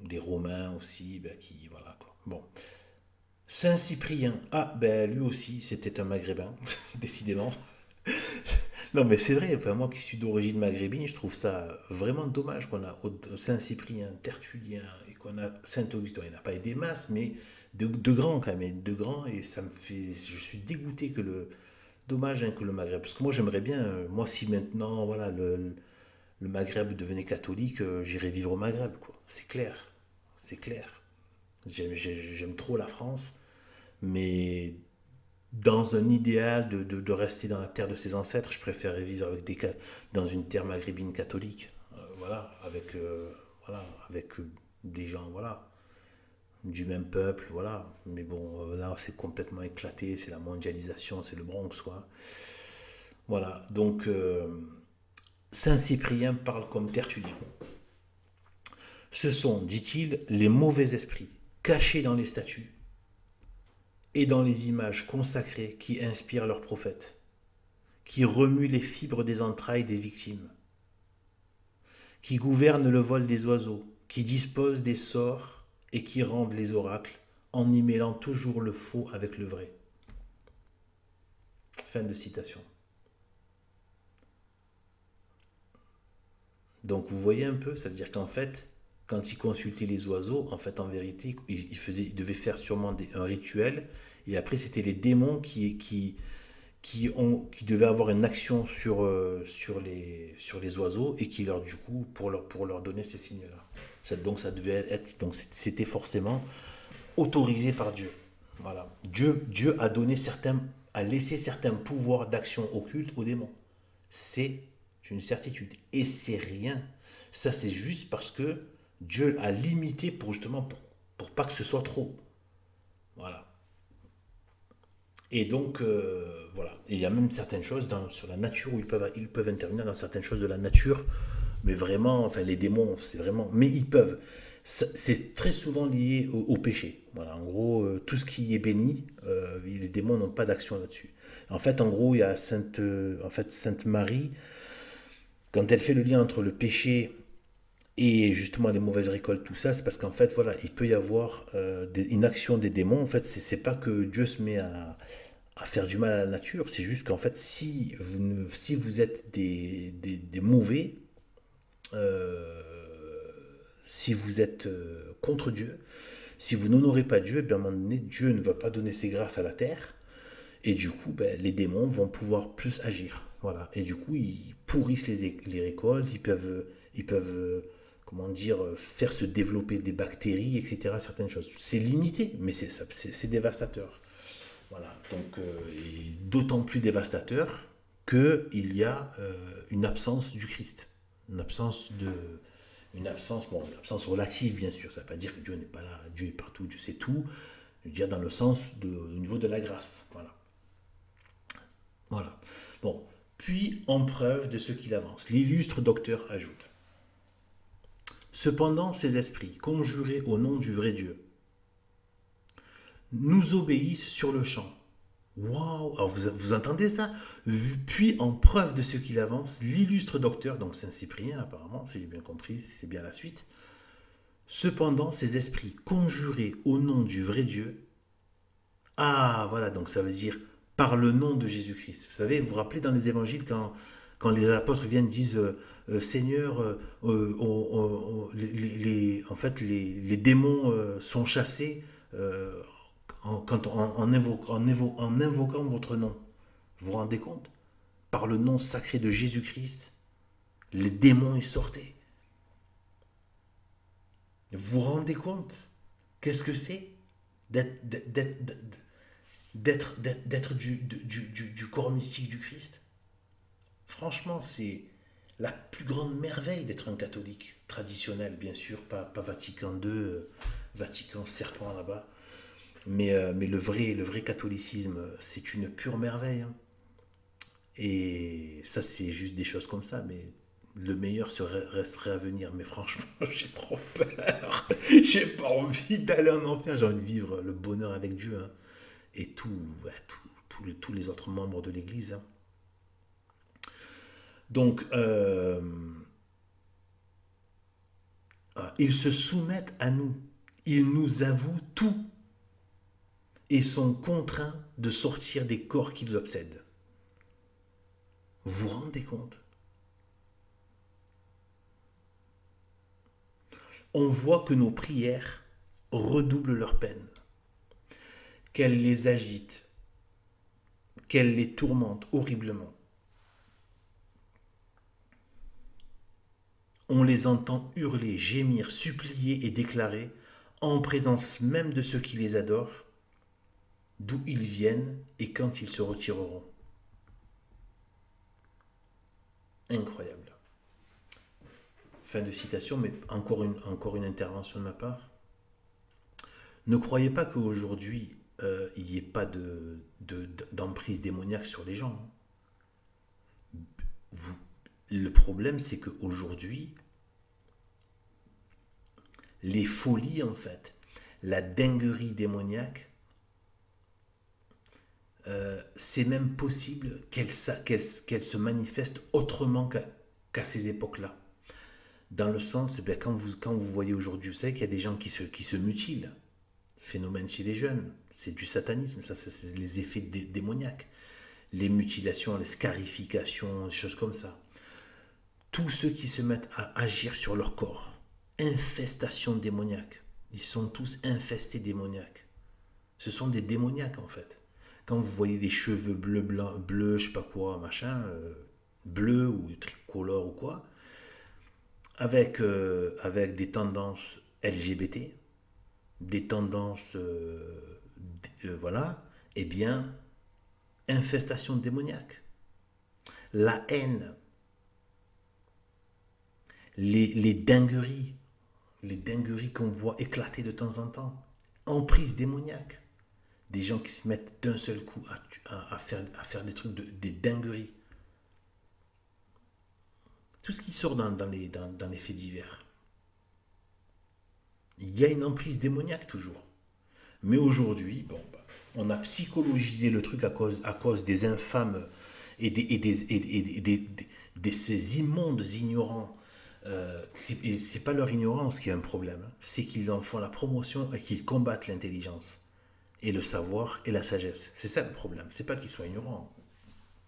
des Romains aussi, ben, qui, voilà, quoi. Bon. Saint Cyprien, ah, ben lui aussi, c'était un maghrébin, décidément. Non, mais c'est vrai, enfin, moi qui suis d'origine maghrébine, je trouve ça vraiment dommage qu'on a Saint-Cyprien, Tertullien et qu'on a Saint-Augustin. Il n'a pas des masses, mais de grands quand même, de grands, et ça me fait. Je suis dégoûté que le. Dommage, hein, que le Maghreb. Parce que moi j'aimerais bien, moi si maintenant voilà, le Maghreb devenait catholique, j'irais vivre au Maghreb, quoi. C'est clair, c'est clair. J'aime trop la France, mais dans un idéal de rester dans la terre de ses ancêtres, je préfère vivre avec dans une terre maghrébine catholique. Voilà, voilà, avec des gens, voilà, du même peuple, voilà. Mais bon, là, c'est complètement éclaté, c'est la mondialisation, c'est le Bronx, quoi. Voilà, donc Saint Cyprien parle comme Tertullien. Ce sont, dit-il, les mauvais esprits cachés dans les statues et dans les images consacrées qui inspirent leurs prophètes, qui remuent les fibres des entrailles des victimes, qui gouvernent le vol des oiseaux, qui disposent des sorts et qui rendent les oracles en y mêlant toujours le faux avec le vrai. Fin de citation. Donc vous voyez un peu, ça veut dire qu'en fait, quand il consultait les oiseaux, en fait, en vérité, il devait faire sûrement un rituel, et après, c'était les démons qui devaient avoir une action sur les oiseaux, et qui leur, du coup, pour leur donner ces signes-là. Donc ça devait être, donc c'était forcément autorisé par Dieu. Voilà. Dieu a laissé certains pouvoirs d'action occulte aux démons. C'est une certitude. Et c'est rien. Ça, c'est juste parce que Dieu a limité pour pas que ce soit trop. Voilà. Et donc, voilà. Et il y a même certaines choses sur la nature où ils peuvent intervenir dans certaines choses de la nature. Mais vraiment, enfin, les démons, c'est vraiment. Mais ils peuvent. C'est très souvent lié au péché. Voilà, en gros, tout ce qui est béni, les démons n'ont pas d'action là-dessus. En gros, il y a Sainte Marie, quand elle fait le lien entre le péché et justement les mauvaises récoltes, tout ça, c'est parce qu'en fait, voilà, il peut y avoir une action des démons. En fait, c'est pas que Dieu se met à faire du mal à la nature, c'est juste qu'en fait, si vous êtes des mauvais, euh, si vous êtes contre Dieu, si vous n'honorez pas Dieu, eh bien, à un moment donné, Dieu ne va pas donner ses grâces à la terre, et du coup, ben, les démons vont pouvoir plus agir. Voilà. Et du coup, ils pourrissent les récoltes, ils peuvent comment dire, faire se développer des bactéries, etc. Certaines choses. C'est limité, mais c'est dévastateur. Voilà. Donc, et d'autant plus dévastateur qu'il y a une absence du Christ. Une absence de. Une absence relative, bien sûr. Ça ne veut pas dire que Dieu n'est pas là, Dieu est partout, Dieu sait tout. Je veux dire dans le sens au niveau de la grâce. Voilà. Voilà. Bon. Puis, en preuve de ce qu'il avance, l'illustre docteur ajoute. Cependant, ces esprits, conjurés au nom du vrai Dieu, nous obéissent sur le champ. Waouh! Alors vous entendez ça? Puis, en preuve de ce qu'il avance, l'illustre docteur, donc Saint Cyprien apparemment, si j'ai bien compris, si c'est bien la suite. Cependant, ces esprits conjurés au nom du vrai Dieu, ah voilà, donc ça veut dire par le nom de Jésus-Christ. Vous savez, vous vous rappelez dans les évangiles quand les apôtres viennent disent Seigneur, en fait les démons sont chassés en invoquant votre nom. Vous vous rendez compte? Par le nom sacré de Jésus-Christ, les démons y sortaient. Vous vous rendez compte? Qu'est-ce que c'est d'être du corps mystique du Christ? Franchement, c'est la plus grande merveille d'être un catholique traditionnel, bien sûr, pas Vatican II, Vatican serpent là-bas. Mais le vrai catholicisme, c'est une pure merveille, hein. Et ça, c'est juste des choses comme ça, mais le meilleur resterait à venir. Mais franchement, j'ai trop peur. J'ai pas envie d'aller en enfer. J'ai envie de vivre le bonheur avec Dieu, hein. Et tous les autres membres de l'Église, hein. Donc, ils se soumettent à nous. Ils nous avouent tout et sont contraints de sortir des corps qui vous obsèdent. Vous vous rendez compte? On voit que nos prières redoublent leur peine, qu'elles les agitent, qu'elles les tourmentent horriblement. On les entend hurler, gémir, supplier et déclarer, en présence même de ceux qui les adorent, d'où ils viennent et quand ils se retireront. Incroyable. Fin de citation, mais encore une intervention de ma part. Ne croyez pas qu'aujourd'hui, il n'y ait pas d'emprise démoniaque sur les gens. Vous, le problème, c'est qu'aujourd'hui, les folies, en fait, la dinguerie démoniaque, c'est même possible qu'elle se manifeste autrement qu'à ces époques-là. Dans le sens, eh bien, quand vous voyez aujourd'hui, vous savez qu'il y a des gens qui se mutilent. Phénomène chez les jeunes, c'est du satanisme, ça c'est les effets démoniaques. Les mutilations, les scarifications, des choses comme ça. Tous ceux qui se mettent à agir sur leur corps, infestation démoniaque. Ils sont tous infestés démoniaques. Ce sont des démoniaques en fait. Quand vous voyez des cheveux bleus, blancs, bleus, je sais pas quoi, machin, bleu ou tricolore ou quoi, avec des tendances LGBT, des tendances, voilà, eh bien, infestation démoniaque. La haine, les dingueries, qu'on voit éclater de temps en temps, emprise démoniaque. Des gens qui se mettent d'un seul coup à faire des trucs, des dingueries. Tout ce qui sort dans les faits divers. Il y a une emprise démoniaque toujours. Mais aujourd'hui, bon, on a psychologisé le truc à cause des infâmes et ces immondes ignorants. C'est pas leur ignorance qui est un problème, c'est qu'ils en font la promotion et qu'ils combattent l'intelligence et le savoir et la sagesse. C'est ça le problème, c'est pas qu'ils soient ignorants.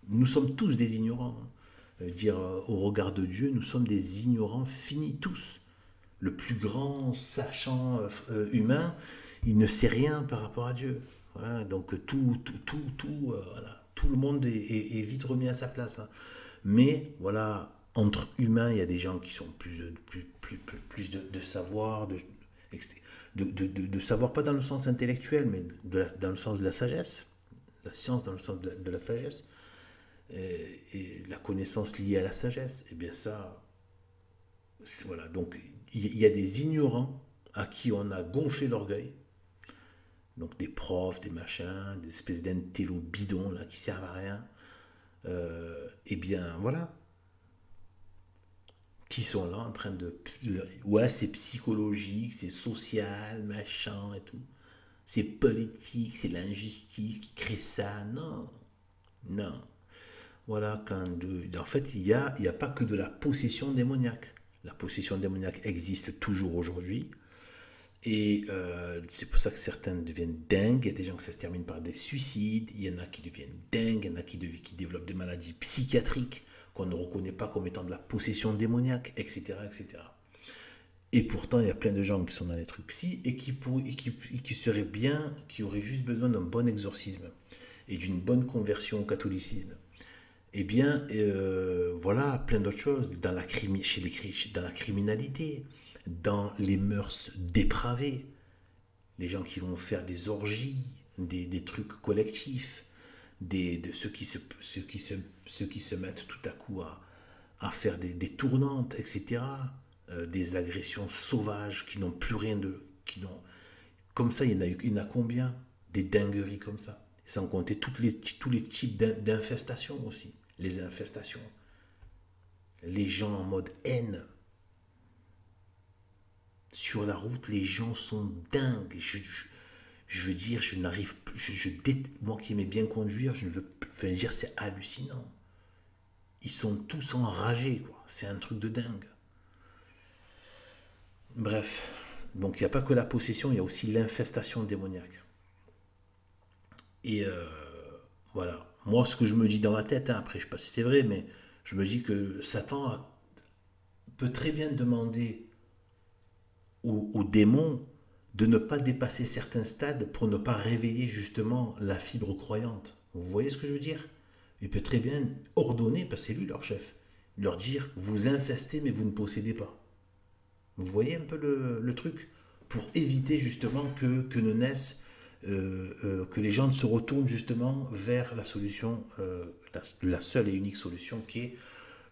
Nous sommes tous des ignorants. Au regard de Dieu, nous sommes des ignorants finis tous. Le plus grand sachant humain, il ne sait rien par rapport à Dieu. Voilà, donc voilà, tout le monde est vite remis à sa place. Hein. Mais voilà, entre humains, il y a des gens qui sont plus de savoir, de savoir pas dans le sens intellectuel, mais dans le sens de la sagesse. La science dans le sens de la sagesse. Et la connaissance liée à la sagesse. Et bien ça, voilà. Donc il y a des ignorants à qui on a gonflé l'orgueil. Donc des profs, des machins, des espèces d'intellos bidons là qui servent à rien. Et bien voilà. Qui sont là en train ouais, c'est psychologique, c'est social, machin et tout. C'est politique, c'est l'injustice qui crée ça. Non. Non. Voilà, en fait, il y a pas que de la possession démoniaque. La possession démoniaque existe toujours aujourd'hui. Et c'est pour ça que certains deviennent dingues. Il y a des gens que ça se termine par des suicides. Il y en a qui deviennent dingues. Il y en a qui développent des maladies psychiatriques qu'on ne reconnaît pas comme étant de la possession démoniaque, etc., etc. Et pourtant, il y a plein de gens qui sont dans les trucs psy et qui seraient bien, qui auraient juste besoin d'un bon exorcisme et d'une bonne conversion au catholicisme. Eh bien, voilà, plein d'autres choses, dans la criminalité, dans les mœurs dépravées, les gens qui vont faire des orgies, des trucs collectifs, de ceux qui se mettent tout à coup à faire des tournantes, etc., des agressions sauvages qui n'ont plus rien comme ça, il y en a combien? Des dingueries comme ça. Sans compter tous les types d'infestations aussi. Les infestations. Les gens en mode haine. Sur la route, les gens sont dingues. Je veux dire, je n'arrive plus. Moi qui aimais bien conduire, je ne veux enfin, dire, c'est hallucinant. Ils sont tous enragés, quoi. C'est un truc de dingue. Bref. Donc il n'y a pas que la possession, il y a aussi l'infestation démoniaque. Et voilà. Moi, ce que je me dis dans ma tête, hein, après, je ne sais pas si c'est vrai, mais je me dis que Satan peut très bien demander aux démons de ne pas dépasser certains stades pour ne pas réveiller justement la fibre croyante. Vous voyez ce que je veux dire? Il peut très bien ordonner, parce que c'est lui leur chef, leur dire, vous infestez mais vous ne possédez pas. Vous voyez un peu le truc? Pour éviter justement que ne naisse que les gens se retournent justement vers la solution, la seule et unique solution qui est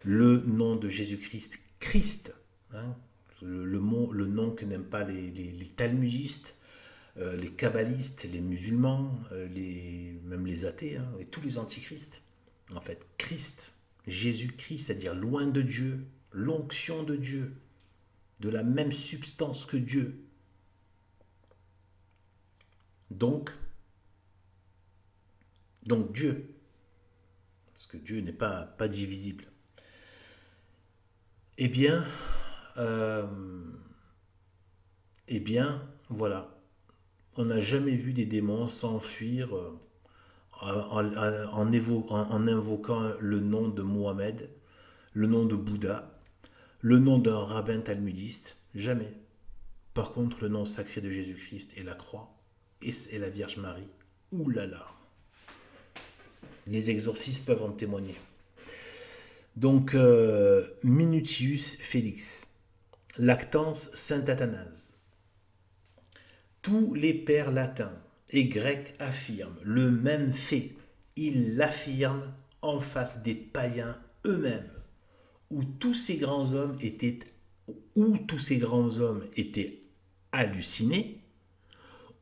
le nom de Jésus-Christ, Christ, hein, le nom que n'aiment pas les talmudistes, les kabbalistes, les musulmans, même les athées, hein, et tous les antichrists. En fait, Christ, Jésus-Christ, c'est-à-dire loin de Dieu, l'onction de Dieu, de la même substance que Dieu. Donc Dieu, parce que Dieu n'est pas divisible. Eh bien, voilà. On n'a jamais vu des démons s'enfuir en invoquant le nom de Mohamed, le nom de Bouddha, le nom d'un rabbin talmudiste. Jamais. Par contre, le nom sacré de Jésus-Christ et la croix et la Vierge Marie. Ouh là là. Les exorcistes peuvent en témoigner. Donc, Minutius Félix, Lactance Saint Athanase. Tous les pères latins et grecs affirment le même fait. Ils l'affirment en face des païens eux-mêmes, où tous ces grands hommes étaient hallucinés,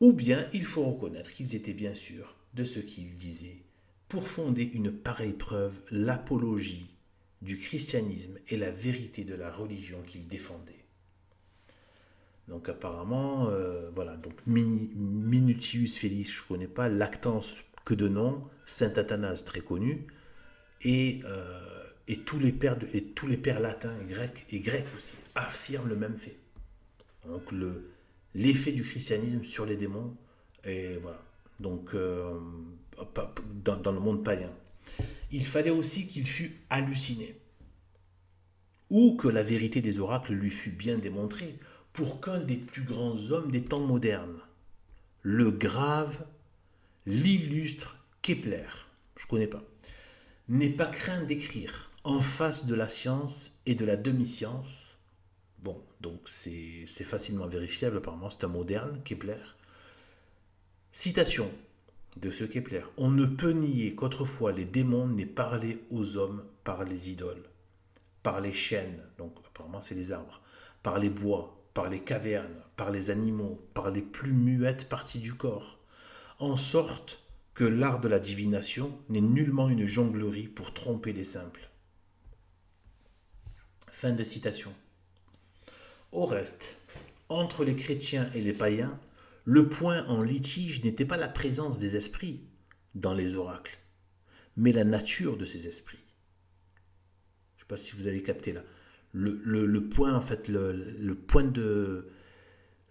ou bien il faut reconnaître qu'ils étaient bien sûrs de ce qu'ils disaient. Pour fonder une pareille preuve, l'apologie du christianisme et la vérité de la religion qu'ils défendaient. Donc apparemment, voilà, donc Minutius Félix, je ne connais pas, Lactance, que de nom, Saint Athanase, très connu, et tous les pères latins et grecs aussi affirment le même fait. Donc l'effet du christianisme sur les démons, et voilà, donc dans le monde païen. Il fallait aussi qu'il fût halluciné, ou que la vérité des oracles lui fût bien démontrée, pour qu'un des plus grands hommes des temps modernes, le grave, l'illustre Kepler, je ne connais pas, n'ait pas craint d'écrire en face de la science et de la demi-science. Bon, donc c'est facilement vérifiable, apparemment, c'est un moderne, Kepler. Citation de ce Kepler. On ne peut nier qu'autrefois les démons n'aient parlé aux hommes par les idoles, par les chênes, donc apparemment c'est les arbres, par les bois, par les cavernes, par les animaux, par les plus muettes parties du corps, en sorte que l'art de la divination n'est nullement une jonglerie pour tromper les simples. Fin de citation. Au reste, entre les chrétiens et les païens, le point en litige n'était pas la présence des esprits dans les oracles, mais la nature de ces esprits. Je ne sais pas si vous avez capté là. Le point, en fait, le point de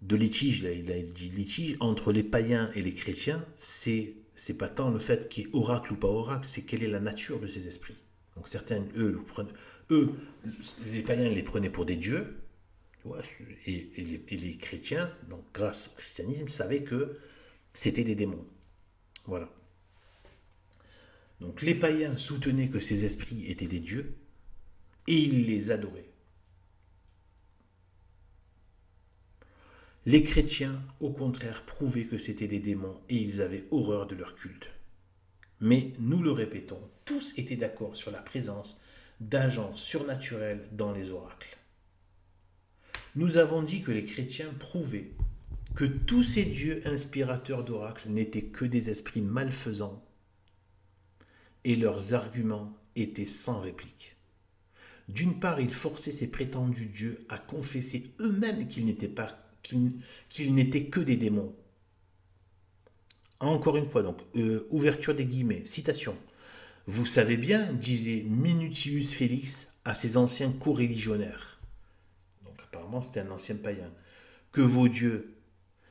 litige, là, il a dit litige, entre les païens et les chrétiens, c'est pas tant le fait qu'il y ait oracle ou pas oracle, c'est quelle est la nature de ces esprits. Donc certains, les païens les prenaient pour des dieux, et les chrétiens, donc grâce au christianisme, savaient que c'était des démons. Voilà. Donc les païens soutenaient que ces esprits étaient des dieux, et ils les adoraient. Les chrétiens, au contraire, prouvaient que c'étaient des démons et ils avaient horreur de leur culte. Mais, nous le répétons, tous étaient d'accord sur la présence d'agents surnaturels dans les oracles. Nous avons dit que les chrétiens prouvaient que tous ces dieux inspirateurs d'oracles n'étaient que des esprits malfaisants et leurs arguments étaient sans réplique. D'une part, ils forçaient ces prétendus dieux à confesser eux-mêmes qu'ils n'étaient que des démons. Encore une fois, donc, ouverture des guillemets, citation. Vous savez bien, disait Minutius Félix à ses anciens coreligionnaires, donc apparemment c'était un ancien païen, que vos dieux,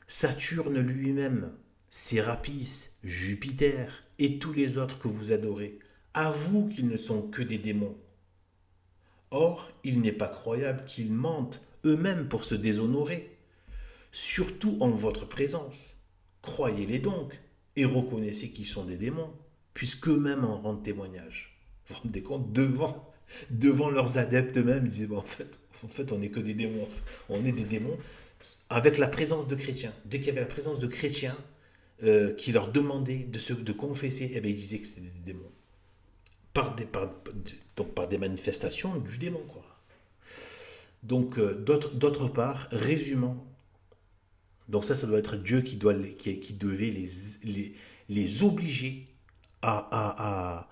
Saturne lui-même, Sérapis, Jupiter et tous les autres que vous adorez, avouent qu'ils ne sont que des démons. Or, il n'est pas croyable qu'ils mentent eux-mêmes pour se déshonorer, surtout en votre présence. Croyez-les donc et reconnaissez qu'ils sont des démons, puisqu'eux-mêmes en rendent témoignage. Vous vous rendez compte, devant leurs adeptes eux-mêmes, ils disaient, bon, en fait, on n'est que des démons, on est des démons, avec la présence de chrétiens. Dès qu'il y avait la présence de chrétiens, qui leur demandaient de confesser, eh bien, ils disaient que c'était des démons. Donc par des manifestations du démon, quoi. Donc, d'autre part, résumant, donc ça doit être Dieu qui devait les obliger à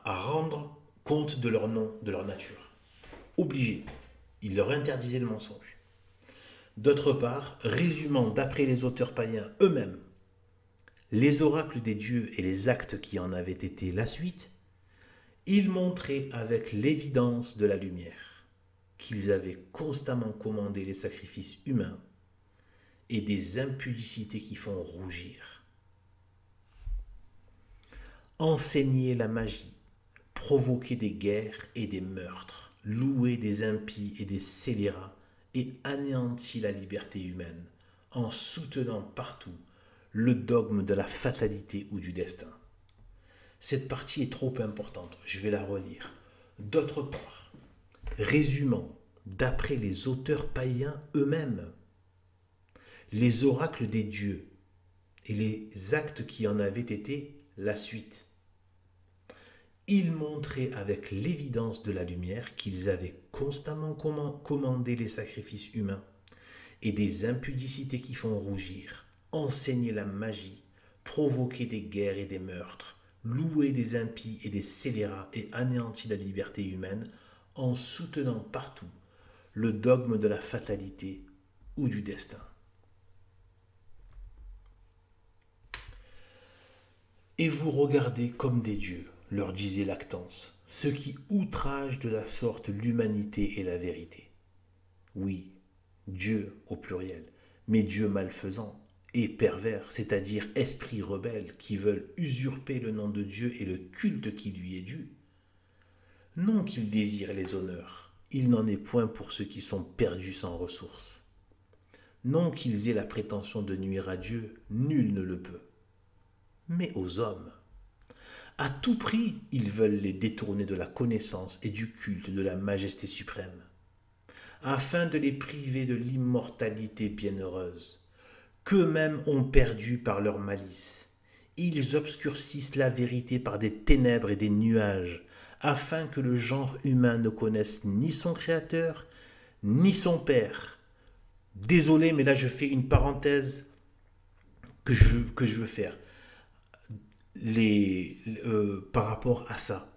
rendre compte de leur nom, de leur nature. Obligé. Il leur interdisait le mensonge. D'autre part, résumant d'après les auteurs païens eux-mêmes les oracles des dieux et les actes qui en avaient été la suite, ils montraient avec l'évidence de la lumière qu'ils avaient constamment commandé les sacrifices humains et des impudicités qui font rougir. Enseigner la magie, provoquer des guerres et des meurtres, louer des impies et des scélérats et anéantir la liberté humaine en soutenant partout le dogme de la fatalité ou du destin. Cette partie est trop importante, je vais la relire. D'autre part, résumant d'après les auteurs païens eux-mêmes les oracles des dieux et les actes qui en avaient été la suite. Ils montraient avec l'évidence de la lumière qu'ils avaient constamment commandé les sacrifices humains et des impudicités qui font rougir, enseigner la magie, provoquer des guerres et des meurtres, louer des impies et des scélérats et anéantir la liberté humaine en soutenant partout le dogme de la fatalité ou du destin. Et vous regardez comme des dieux, leur disait Lactance, ceux qui outragent de la sorte l'humanité et la vérité. Oui, Dieu au pluriel, mais Dieu malfaisant et pervers, c'est-à-dire esprits rebelles qui veulent usurper le nom de Dieu et le culte qui lui est dû. Non qu'ils désirent les honneurs, il n'en est point pour ceux qui sont perdus sans ressources. Non qu'ils aient la prétention de nuire à Dieu, nul ne le peut. Mais aux hommes, à tout prix, ils veulent les détourner de la connaissance et du culte de la majesté suprême, afin de les priver de l'immortalité bienheureuse, qu'eux-mêmes ont perdue par leur malice. Ils obscurcissent la vérité par des ténèbres et des nuages, afin que le genre humain ne connaisse ni son Créateur, ni son Père. Désolé, mais là je fais une parenthèse que je veux faire. Par rapport à ça.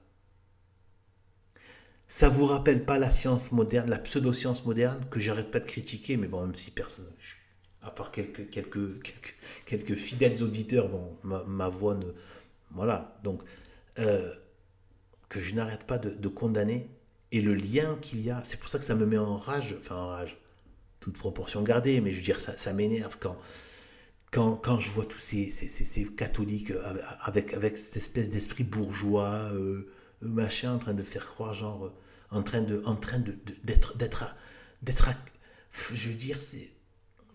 Ça vous rappelle pas la science moderne, la pseudo-science moderne, que j'arrête pas de critiquer, mais bon, même si personne, à part quelques fidèles auditeurs, bon, ma voix ne... Voilà, donc, que je n'arrête pas de condamner, et le lien qu'il y a, c'est pour ça que ça me met en rage, toute proportion gardée, mais je veux dire, ça m'énerve quand je vois tous ces catholiques avec cette espèce d'esprit bourgeois, machin, en train de faire croire, genre, je veux dire, c'est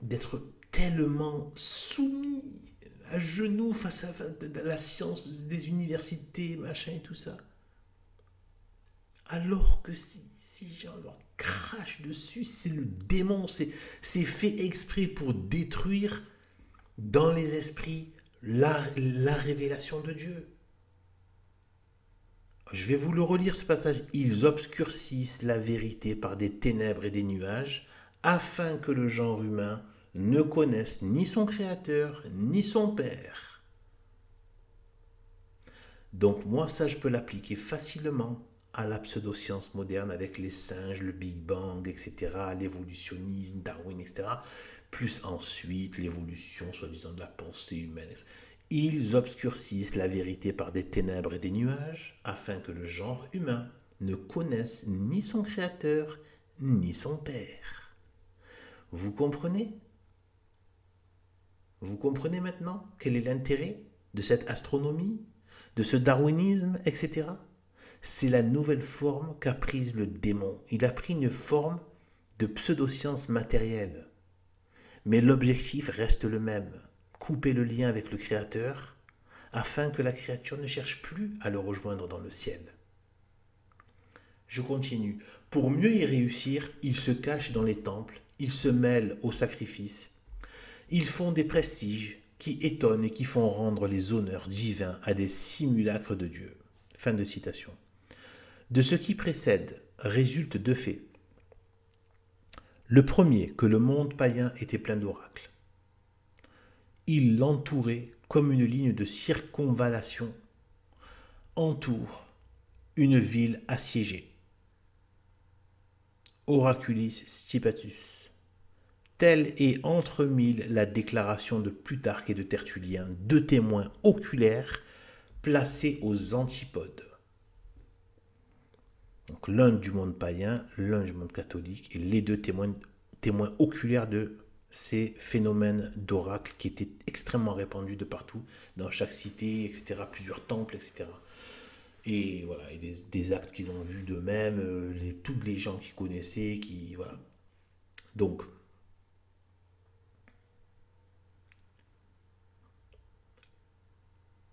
d'être tellement soumis à genoux face à la science des universités, machin et tout ça. Alors que ces gens leur crachent dessus, c'est le démon, c'est fait exprès pour détruire dans les esprits la révélation de Dieu. Je vais vous le relire ce passage. Ils obscurcissent la vérité par des ténèbres et des nuages, afin que le genre humain ne connaisse ni son Créateur, ni son Père. Donc moi, ça, je peux l'appliquer facilement à la pseudo-science moderne avec les singes, le Big Bang, etc., l'évolutionnisme, Darwin, etc., plus ensuite l'évolution, soi-disant, de la pensée humaine. Ils obscurcissent la vérité par des ténèbres et des nuages, afin que le genre humain ne connaisse ni son Créateur, ni son Père. Vous comprenez? Vous comprenez maintenant quel est l'intérêt de cette astronomie, de ce darwinisme, etc.? C'est la nouvelle forme qu'a prise le démon. Il a pris une forme de pseudo-science matérielle. Mais l'objectif reste le même, couper le lien avec le Créateur, afin que la créature ne cherche plus à le rejoindre dans le ciel. Je continue. Pour mieux y réussir, ils se cachent dans les temples, ils se mêlent aux sacrifices, ils font des prestiges, qui étonnent et qui font rendre les honneurs divins à des simulacres de Dieu. Fin de citation. De ce qui précède résulte deux faits. Le premier, que le monde païen était plein d'oracles. Il l'entourait comme une ligne de circonvallation entoure une ville assiégée. Oraculis stipatus. Telle est entre mille la déclaration de Plutarque et de Tertullien, deux témoins oculaires placés aux antipodes. Donc l'un du monde païen, l'un du monde catholique, et les deux témoins oculaires de ces phénomènes d'oracle qui étaient extrêmement répandus de partout, dans chaque cité, etc., plusieurs temples, etc. Et voilà, et des actes qu'ils ont vus d'eux-mêmes, toutes les gens qu'ils connaissaient, voilà. Donc,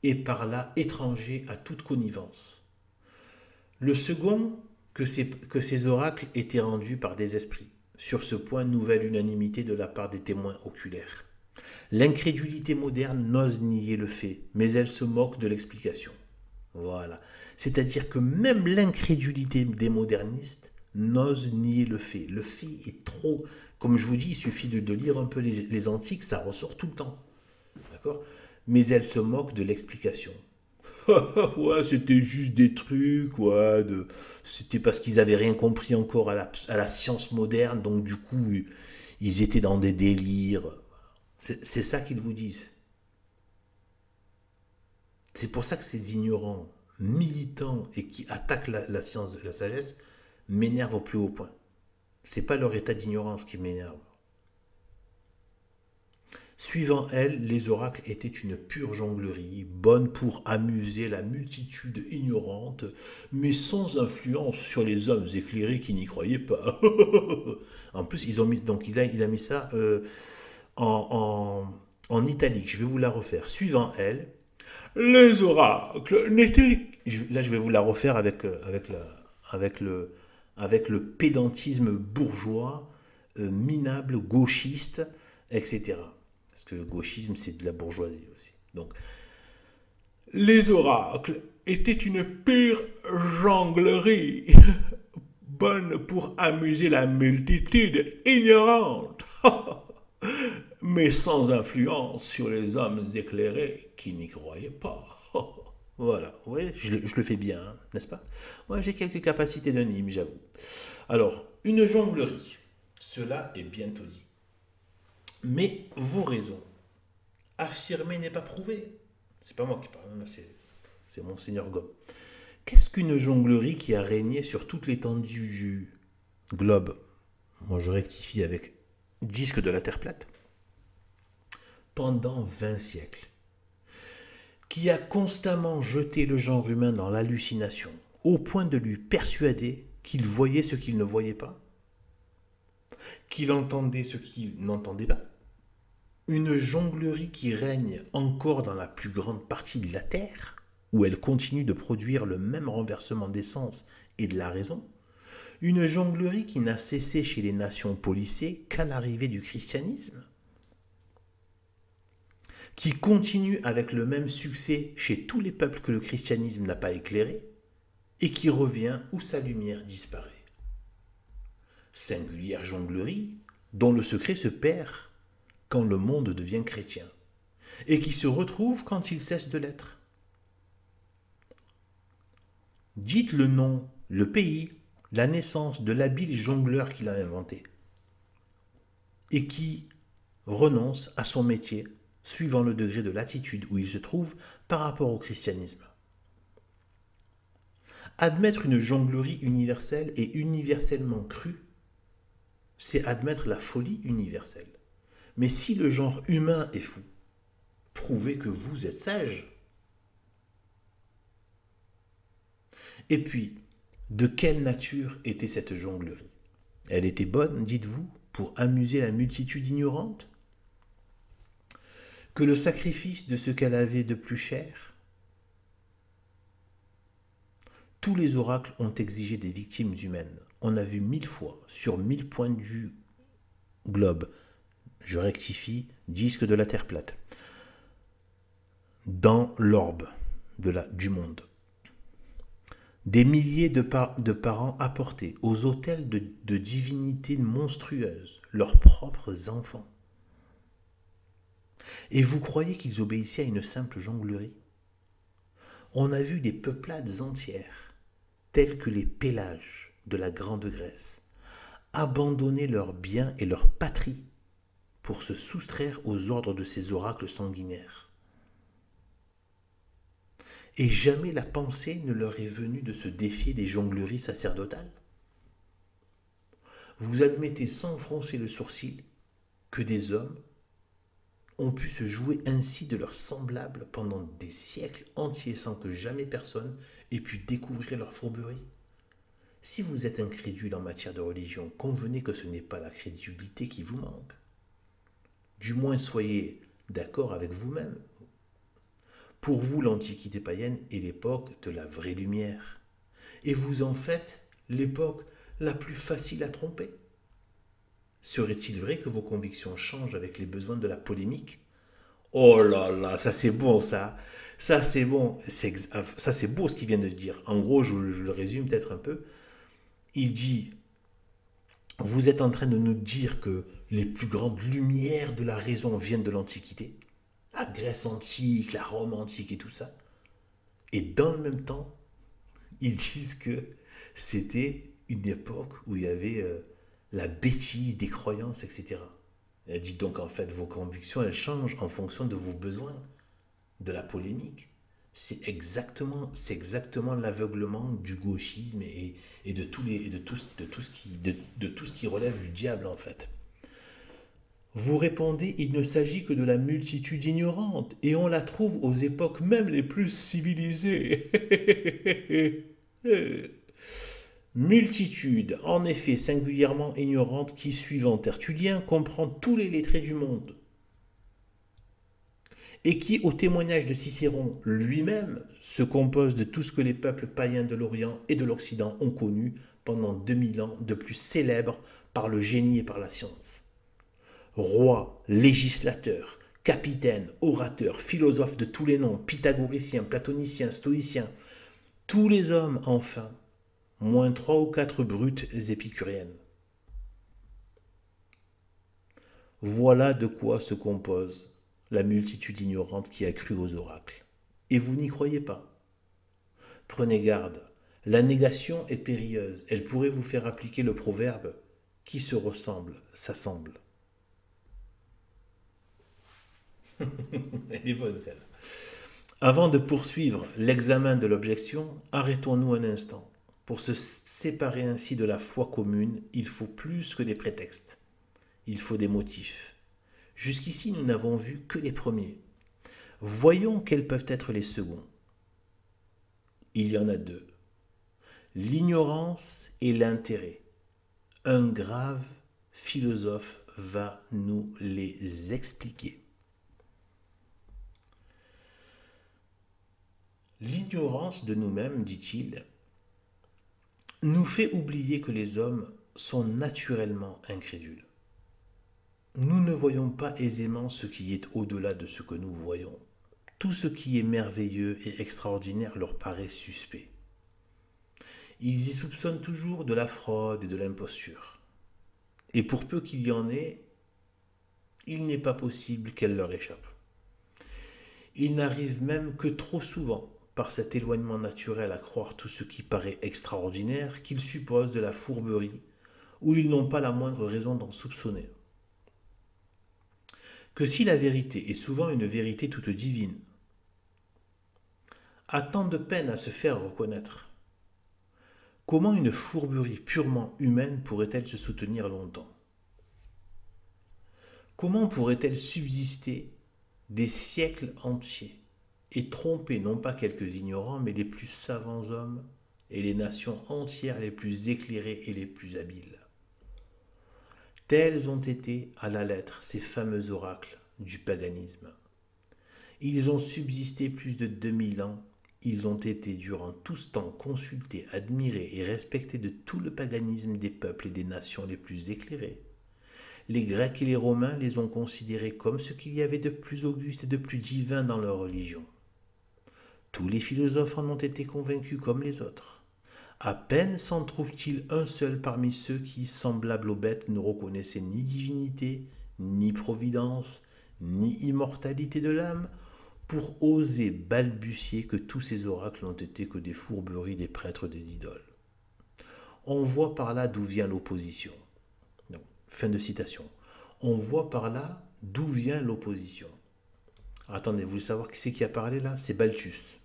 et par là étranger à toute connivence. Le second, que ces oracles étaient rendus par des esprits. Sur ce point, nouvelle unanimité de la part des témoins oculaires. L'incrédulité moderne n'ose nier le fait, mais elle se moque de l'explication. Voilà. C'est-à-dire que même l'incrédulité des modernistes n'ose nier le fait. Le fait est trop... Comme je vous dis, il suffit de lire un peu les antiques, ça ressort tout le temps. D'accord ? Mais elle se moque de l'explication. Ouais, c'était juste des trucs, ouais, c'était parce qu'ils avaient rien compris encore à la science moderne, donc du coup, ils étaient dans des délires. C'est ça qu'ils vous disent. C'est pour ça que ces ignorants, militants et qui attaquent la science de la sagesse m'énervent au plus haut point. C'est pas leur état d'ignorance qui m'énerve. Suivant elle, les oracles étaient une pure jonglerie, bonne pour amuser la multitude ignorante, mais sans influence sur les hommes éclairés qui n'y croyaient pas. En plus, il a mis ça en italique. Je vais vous la refaire. Suivant elle, les oracles n'étaient... Là, je vais vous la refaire avec le pédantisme bourgeois, minable, gauchiste, etc. Parce que le gauchisme, c'est de la bourgeoisie aussi. Donc, les oracles étaient une pure jonglerie, bonne pour amuser la multitude ignorante, mais sans influence sur les hommes éclairés qui n'y croyaient pas. Voilà, ouais, je le fais bien, hein, n'est-ce pas? Moi, j'ai quelques capacités de mime, j'avoue. Alors, une jonglerie, cela est bientôt dit. Mais vos raisons, affirmer n'est pas prouvé. C'est pas moi qui parle, là, c'est Monseigneur Gomme. Qu'est-ce qu'une jonglerie qui a régné sur toute l'étendue du globe? Moi, je rectifie avec disque de la Terre plate. Pendant 20 siècles. Qui a constamment jeté le genre humain dans l'hallucination, au point de lui persuader qu'il voyait ce qu'il ne voyait pas, qu'il entendait ce qu'il n'entendait pas. Une jonglerie qui règne encore dans la plus grande partie de la Terre, où elle continue de produire le même renversement des sens et de la raison. Une jonglerie qui n'a cessé chez les nations policées qu'à l'arrivée du christianisme. Qui continue avec le même succès chez tous les peuples que le christianisme n'a pas éclairés, et qui revient où sa lumière disparaît. Singulière jonglerie, dont le secret se perd quand le monde devient chrétien, et qui se retrouve quand il cesse de l'être. Dites le nom, le pays, la naissance de l'habile jongleur qui l'a inventé, et qui renonce à son métier suivant le degré de latitude où il se trouve par rapport au christianisme. Admettre une jonglerie universelle et universellement crue, c'est admettre la folie universelle. Mais si le genre humain est fou, prouvez que vous êtes sage. Et puis, de quelle nature était cette jonglerie? Elle était bonne, dites-vous, pour amuser la multitude ignorante? Que le sacrifice de ce qu'elle avait de plus cher? Tous les oracles ont exigé des victimes humaines. On a vu 1000 fois, sur 1000 points du globe. Je rectifie, disque de la Terre plate. dans l'orbe du monde. Des milliers de parents apportaient aux autels de divinités monstrueuses leurs propres enfants. Et vous croyez qu'ils obéissaient à une simple jonglerie? On a vu des peuplades entières, telles que les Pélages de la Grande Grèce, abandonner leurs biens et leur patrie pour se soustraire aux ordres de ces oracles sanguinaires. Et jamais la pensée ne leur est venue de se défier des jongleries sacerdotales. Vous admettez sans froncer le sourcil que des hommes ont pu se jouer ainsi de leurs semblables pendant des siècles entiers sans que jamais personne ait pu découvrir leur fourberie. Si vous êtes incrédule en matière de religion, convenez que ce n'est pas la crédulité qui vous manque. Du moins soyez d'accord avec vous-même. Pour vous, l'Antiquité païenne est l'époque de la vraie lumière. Et vous en faites l'époque la plus facile à tromper. Serait-il vrai que vos convictions changent avec les besoins de la polémique? Oh là là, ça c'est bon ça. Ça c'est bon. Ça c'est beau ce qu'il vient de dire. En gros, je le résume peut-être un peu. Il dit, vous êtes en train de nous dire que les plus grandes lumières de la raison viennent de l'Antiquité. La Grèce antique, la Rome antique et tout ça. Et dans le même temps, ils disent que c'était une époque où il y avait la bêtise des croyances, etc. Elle dit donc en fait vos convictions, elles changent en fonction de vos besoins, de la polémique. C'est exactement l'aveuglement du gauchisme et de tout ce qui relève du diable en fait. Vous répondez, il ne s'agit que de la multitude ignorante, et on la trouve aux époques même les plus civilisées. Multitude, en effet singulièrement ignorante, qui, suivant Tertullien, comprend tous les lettrés du monde, et qui, au témoignage de Cicéron lui-même, se compose de tout ce que les peuples païens de l'Orient et de l'Occident ont connu pendant 2000 ans, de plus célèbre par le génie et par la science. Rois, législateurs, capitaines, orateurs, philosophes de tous les noms, pythagoriciens, platoniciens, stoïciens, tous les hommes, enfin, moins 3 ou 4 brutes épicuriennes. Voilà de quoi se compose la multitude ignorante qui a cru aux oracles. Et vous n'y croyez pas. Prenez garde, la négation est périlleuse. Elle pourrait vous faire appliquer le proverbe « Qui se ressemble, s'assemble ». Elle est bonne celle. Avant de poursuivre l'examen de l'objection, arrêtons-nous un instant. Pour se séparer ainsi de la foi commune, il faut plus que des prétextes. Il faut des motifs. Jusqu'ici, nous n'avons vu que les premiers. Voyons quels peuvent être les seconds. Il y en a deux. L'ignorance et l'intérêt. Un grave philosophe va nous les expliquer. L'ignorance de nous-mêmes, dit-il, nous fait oublier que les hommes sont naturellement incrédules. Nous ne voyons pas aisément ce qui est au-delà de ce que nous voyons. Tout ce qui est merveilleux et extraordinaire leur paraît suspect. Ils y soupçonnent toujours de la fraude et de l'imposture. Et pour peu qu'il y en ait, il n'est pas possible qu'elle leur échappe. Ils n'arrivent même que trop souvent, par cet éloignement naturel à croire tout ce qui paraît extraordinaire, qu'ils supposent de la fourberie, où ils n'ont pas la moindre raison d'en soupçonner. Que si la vérité est souvent une vérité toute divine, a tant de peine à se faire reconnaître, comment une fourberie purement humaine pourrait-elle se soutenir longtemps? Comment pourrait-elle subsister des siècles entiers et tromper non pas quelques ignorants, mais les plus savants hommes et les nations entières les plus éclairées et les plus habiles? Tels ont été à la lettre ces fameux oracles du paganisme. Ils ont subsisté plus de 2000 ans. Ils ont été durant tout ce temps consultés, admirés et respectés de tout le paganisme des peuples et des nations les plus éclairés. Les Grecs et les Romains les ont considérés comme ce qu'il y avait de plus auguste et de plus divin dans leur religion. Tous les philosophes en ont été convaincus comme les autres. À peine s'en trouve-t-il un seul parmi ceux qui, semblables aux bêtes, ne reconnaissaient ni divinité, ni providence, ni immortalité de l'âme, pour oser balbutier que tous ces oracles n'ont été que des fourberies des prêtres des idoles. On voit par là d'où vient l'opposition. Donc, fin de citation. On voit par là d'où vient l'opposition. Attendez, vous voulez savoir qui c'est qui a parlé là? C'est Balthus.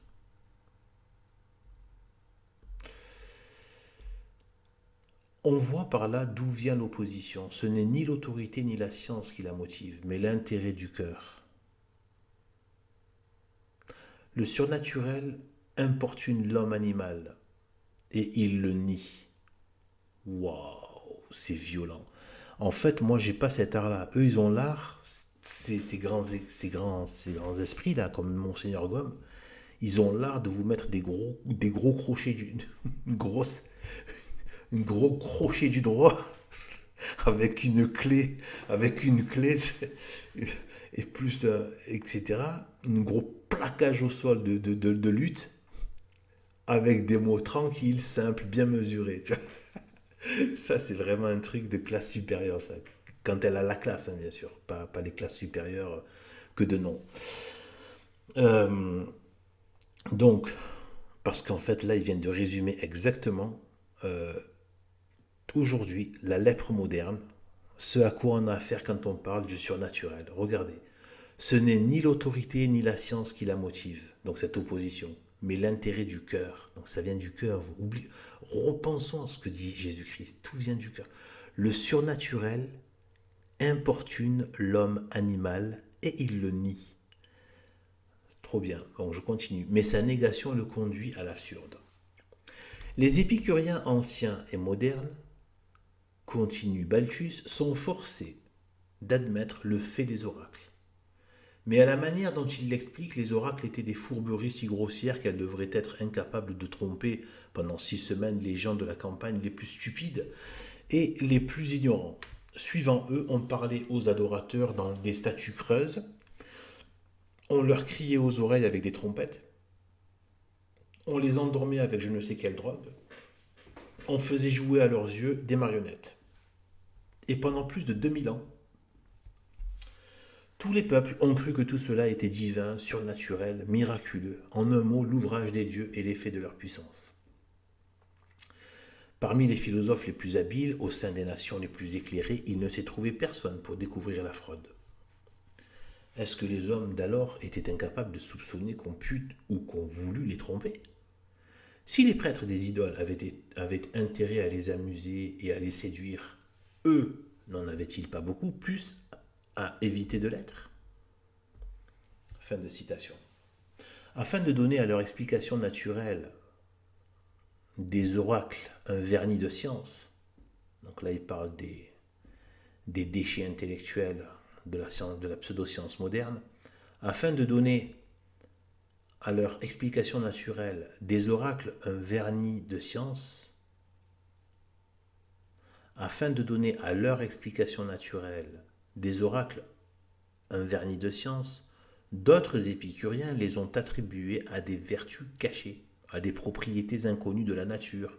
On voit par là d'où vient l'opposition. Ce n'est ni l'autorité ni la science qui la motive, mais l'intérêt du cœur. Le surnaturel importune l'homme animal et il le nie. Waouh, c'est violent. En fait, moi, j'ai pas cet art-là. Eux, ils ont l'art, ces grands esprits là, comme Monseigneur Gomme. Ils ont l'art de vous mettre des gros crochets une grosse, une gros crochet du droit avec une clé et plus, etc. Un gros plaquage au sol de lutte avec des mots tranquilles, simples, bien mesurés. Tu vois. Ça, c'est vraiment un truc de classe supérieure, ça. Quand elle a la classe, hein, bien sûr, pas les classes supérieures que de nom. Euh, donc, parce qu'en fait, là, ils viennent de résumer exactement aujourd'hui la lèpre moderne, ce à quoi on a affaire quand on parle du surnaturel. Regardez, ce n'est ni l'autorité ni la science qui la motive, donc cette opposition, mais l'intérêt du cœur. Donc ça vient du cœur. Repensons à ce que dit Jésus-Christ. Tout vient du cœur. Le surnaturel importune l'homme animal et il le nie. Trop bien. Donc je continue. Mais sa négation le conduit à l'absurde. Les épicuriens anciens et modernes, continue Balthus, sont forcés d'admettre le fait des oracles. Mais à la manière dont il l'explique, les oracles étaient des fourberies si grossières qu'elles devraient être incapables de tromper pendant 6 semaines les gens de la campagne les plus stupides et les plus ignorants. Suivant eux, on parlait aux adorateurs dans des statues creuses, on leur criait aux oreilles avec des trompettes, on les endormait avec je ne sais quelle drogue, on faisait jouer à leurs yeux des marionnettes. Et pendant plus de 2000 ans, tous les peuples ont cru que tout cela était divin, surnaturel, miraculeux, en un mot l'ouvrage des dieux et l'effet de leur puissance. Parmi les philosophes les plus habiles, au sein des nations les plus éclairées, il ne s'est trouvé personne pour découvrir la fraude. Est-ce que les hommes d'alors étaient incapables de soupçonner qu'on pût ou qu'on voulut les tromper? Si les prêtres des idoles avaient intérêt à les amuser et à les séduire, eux n'en avaient-ils pas beaucoup plus à éviter de l'être? Fin de citation. Afin de donner à leur explication naturelle des oracles un vernis de science, donc là il parle des déchets intellectuels de la pseudo-science moderne, afin de donner à leur explication naturelle des oracles un vernis de science, afin de donner à leur explication naturelle des oracles un vernis de science, d'autres épicuriens les ont attribués à des vertus cachées, à des propriétés inconnues de la nature,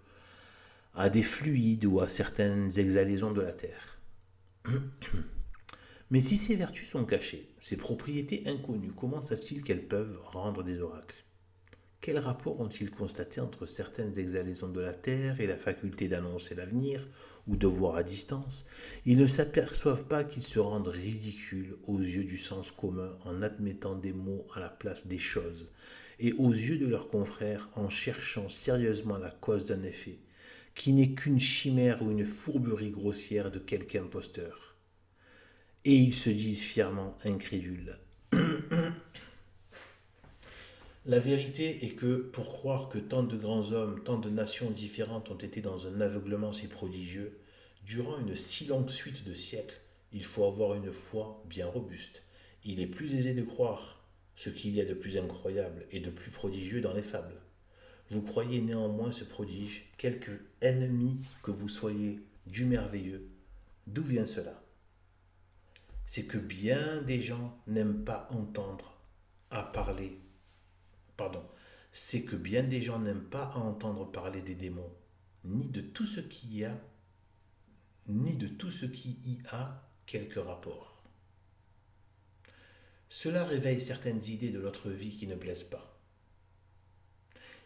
à des fluides ou à certaines exhalaisons de la terre. Mais si ces vertus sont cachées, ces propriétés inconnues, comment savent-ils qu'elles peuvent rendre des oracles? Quel rapport ont-ils constaté entre certaines exhalaisons de la terre et la faculté d'annoncer l'avenir ou de voir à distance? Ils ne s'aperçoivent pas qu'ils se rendent ridicules aux yeux du sens commun en admettant des mots à la place des choses et aux yeux de leurs confrères en cherchant sérieusement la cause d'un effet qui n'est qu'une chimère ou une fourberie grossière de quelque imposteur. Et ils se disent fièrement incrédules. La vérité est que, pour croire que tant de grands hommes, tant de nations différentes ont été dans un aveuglement si prodigieux, durant une si longue suite de siècles, il faut avoir une foi bien robuste. Il est plus aisé de croire ce qu'il y a de plus incroyable et de plus prodigieux dans les fables. Vous croyez néanmoins ce prodige, quelque ennemi que vous soyez du merveilleux. D'où vient cela? C'est que bien des gens n'aiment pas entendre à parler. Pardon. c'est que bien des gens n'aiment pas à entendre parler des démons, ni de tout ce qui y a, ni de tout ce qui y a quelque rapport. Cela réveille certaines idées de notre vie qui ne plaisent pas.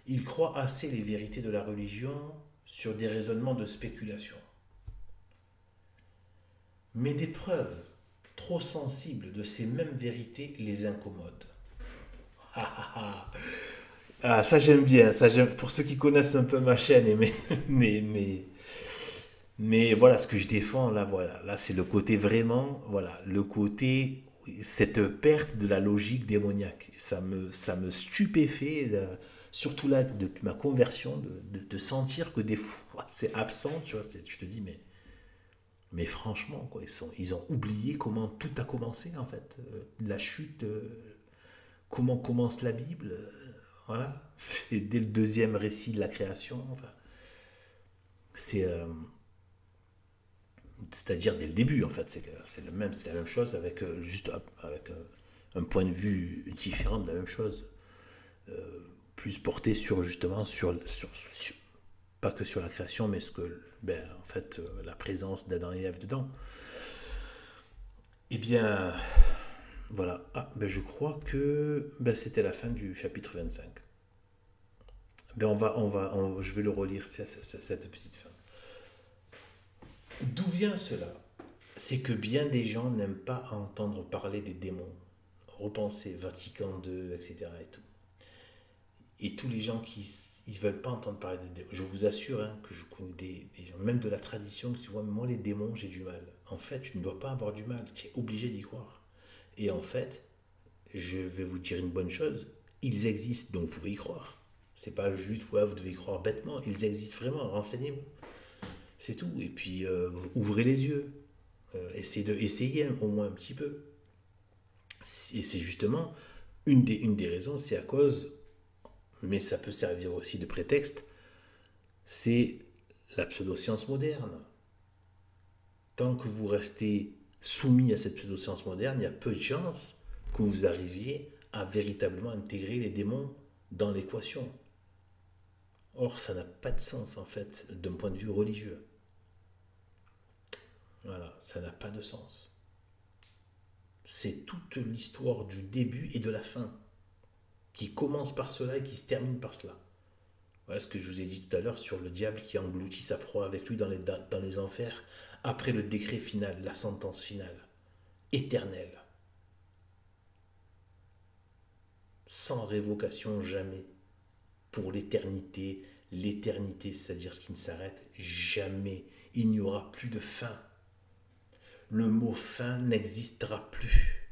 Ils croient assez les vérités de la religion sur des raisonnements de spéculation. Mais des preuves trop sensibles de ces mêmes vérités les incommodent. Ah, ça j'aime bien, ça j'aime. Pour ceux qui connaissent un peu ma chaîne, mais voilà ce que je défends là, voilà, là c'est le côté vraiment, voilà, le côté, cette perte de la logique démoniaque. Ça me stupéfait, surtout là depuis ma conversion, de sentir que des fois c'est absent, tu vois, tu te dis mais franchement quoi, ils ont oublié comment tout a commencé en fait, la chute, comment commence la Bible, voilà, c'est dès le deuxième récit de la création, enfin, c'est c'est-à-dire dès le début en fait, c'est la même chose avec juste avec un point de vue différent de la même chose, plus porté sur justement pas que sur la création, mais ce que en fait la présence d'Adam et Ève dedans. Eh bien voilà, je crois que c'était la fin du chapitre 25. Je vais le relire, cette petite fin. D'où vient cela? C'est que bien des gens n'aiment pas entendre parler des démons. Repensez Vatican II, etc. Et tout. Et tous les gens qui ne veulent pas entendre parler des démons. Je vous assure que je connais des gens, même de la tradition, qui disent ouais, moi les démons, j'ai du mal. En fait, tu ne dois pas avoir du mal, tu es obligé d'y croire. Et en fait, je vais vous dire une bonne chose, ils existent, donc vous pouvez y croire. C'est pas juste, ouais, vous devez y croire bêtement, ils existent vraiment, renseignez-vous. C'est tout. Et puis, ouvrez les yeux. Essayez au moins un petit peu. Et c'est justement une des raisons, c'est à cause, mais ça peut servir aussi de prétexte, c'est la pseudoscience moderne. Tant que vous restez soumis à cette pseudoscience moderne, il y a peu de chances que vous arriviez à véritablement intégrer les démons dans l'équation. Or, ça n'a pas de sens, en fait, d'un point de vue religieux. Voilà, ça n'a pas de sens. C'est toute l'histoire du début et de la fin, qui commence par cela et qui se termine par cela. Voilà ce que je vous ai dit tout à l'heure sur le diable qui engloutit sa proie avec lui dans les enfers, après le décret final, la sentence finale, éternelle, sans révocation jamais, pour l'éternité, c'est-à-dire ce qui ne s'arrête jamais. Il n'y aura plus de fin. Le mot fin n'existera plus.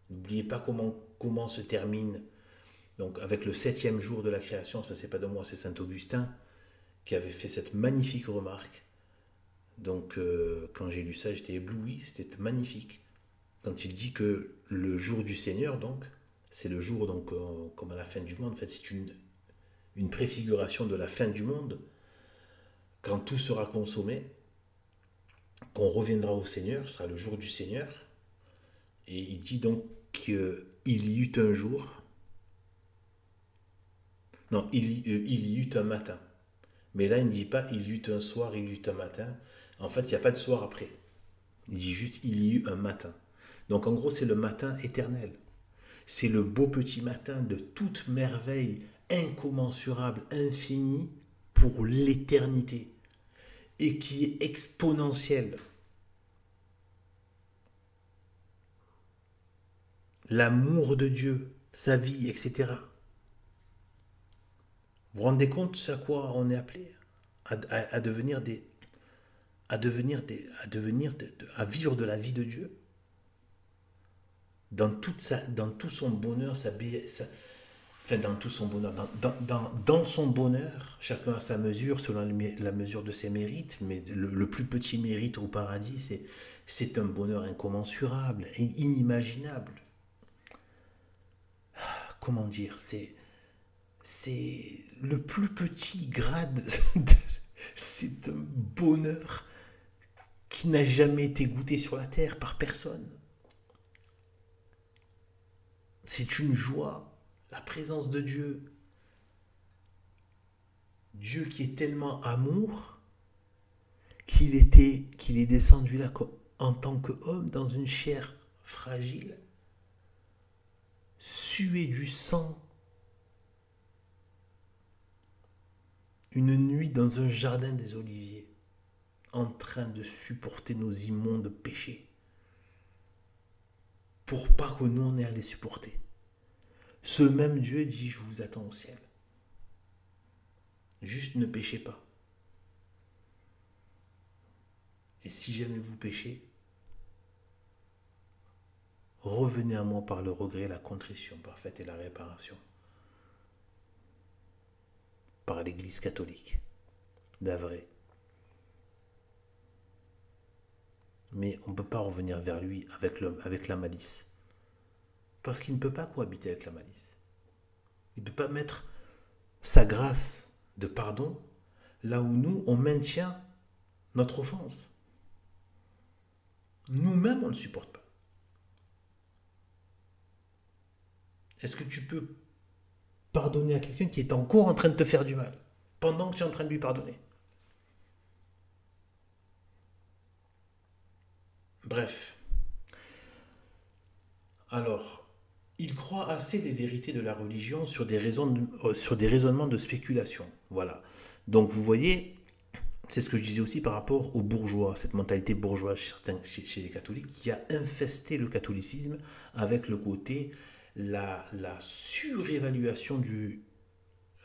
N'oubliez pas comment se termine. Donc avec le 7e jour de la création, ça c'est pas de moi, c'est Saint Augustin qui avait fait cette magnifique remarque. Donc quand j'ai lu ça, j'étais ébloui, c'était magnifique. Quand il dit que le jour du Seigneur, donc, c'est le jour donc comme à la fin du monde, en fait c'est une préfiguration de la fin du monde, quand tout sera consommé, qu'on reviendra au Seigneur, ce sera le jour du Seigneur. Et il dit donc qu'il y eut un jour, non, il y eut un matin. Mais là, il ne dit pas il y eut un soir, il y eut un matin. En fait, il n'y a pas de soir après. Il dit juste il y eut un matin. Donc en gros, c'est le matin éternel. C'est le beau petit matin de toute merveille incommensurable, infinie pour l'éternité et qui est exponentiel. L'amour de Dieu, sa vie, etc. Vous vous rendez compte ce à quoi on est appelé à devenir à vivre de la vie de Dieu dans tout son bonheur, enfin dans tout son bonheur, dans son bonheur, chacun à sa mesure, selon la mesure de ses mérites, mais le plus petit mérite au paradis, c'est un bonheur incommensurable et inimaginable. Comment dire, c'est le plus petit grade, c'est un bonheur qui n'a jamais été goûté sur la terre par personne. C'est une joie la présence de Dieu. Dieu qui est tellement amour qu'il est descendu là en tant qu'homme dans une chair fragile, suer du sang, une nuit dans un jardin des oliviers, en train de supporter nos immondes péchés, pour pas que nous on ait à les supporter. Ce même Dieu dit, je vous attends au ciel. Juste ne péchez pas. Et si jamais vous péchez, revenez à moi par le regret, la contrition parfaite et la réparation. Par l'Église catholique, d'Avray. Mais on ne peut pas revenir vers lui avec l'homme, avec la malice. Parce qu'il ne peut pas cohabiter avec la malice. Il ne peut pas mettre sa grâce de pardon là où nous, on maintient notre offense. Nous-mêmes, on ne le supporte pas. Est-ce que tu peux pardonner à quelqu'un qui est encore en train de te faire du mal pendant que tu es en train de lui pardonner? Bref. Alors, il croit assez des vérités de la religion sur sur des raisonnements de spéculation. Voilà. Donc vous voyez, c'est ce que je disais aussi par rapport aux bourgeois, cette mentalité bourgeoise chez les catholiques qui a infesté le catholicisme avec le côté, la surévaluation du...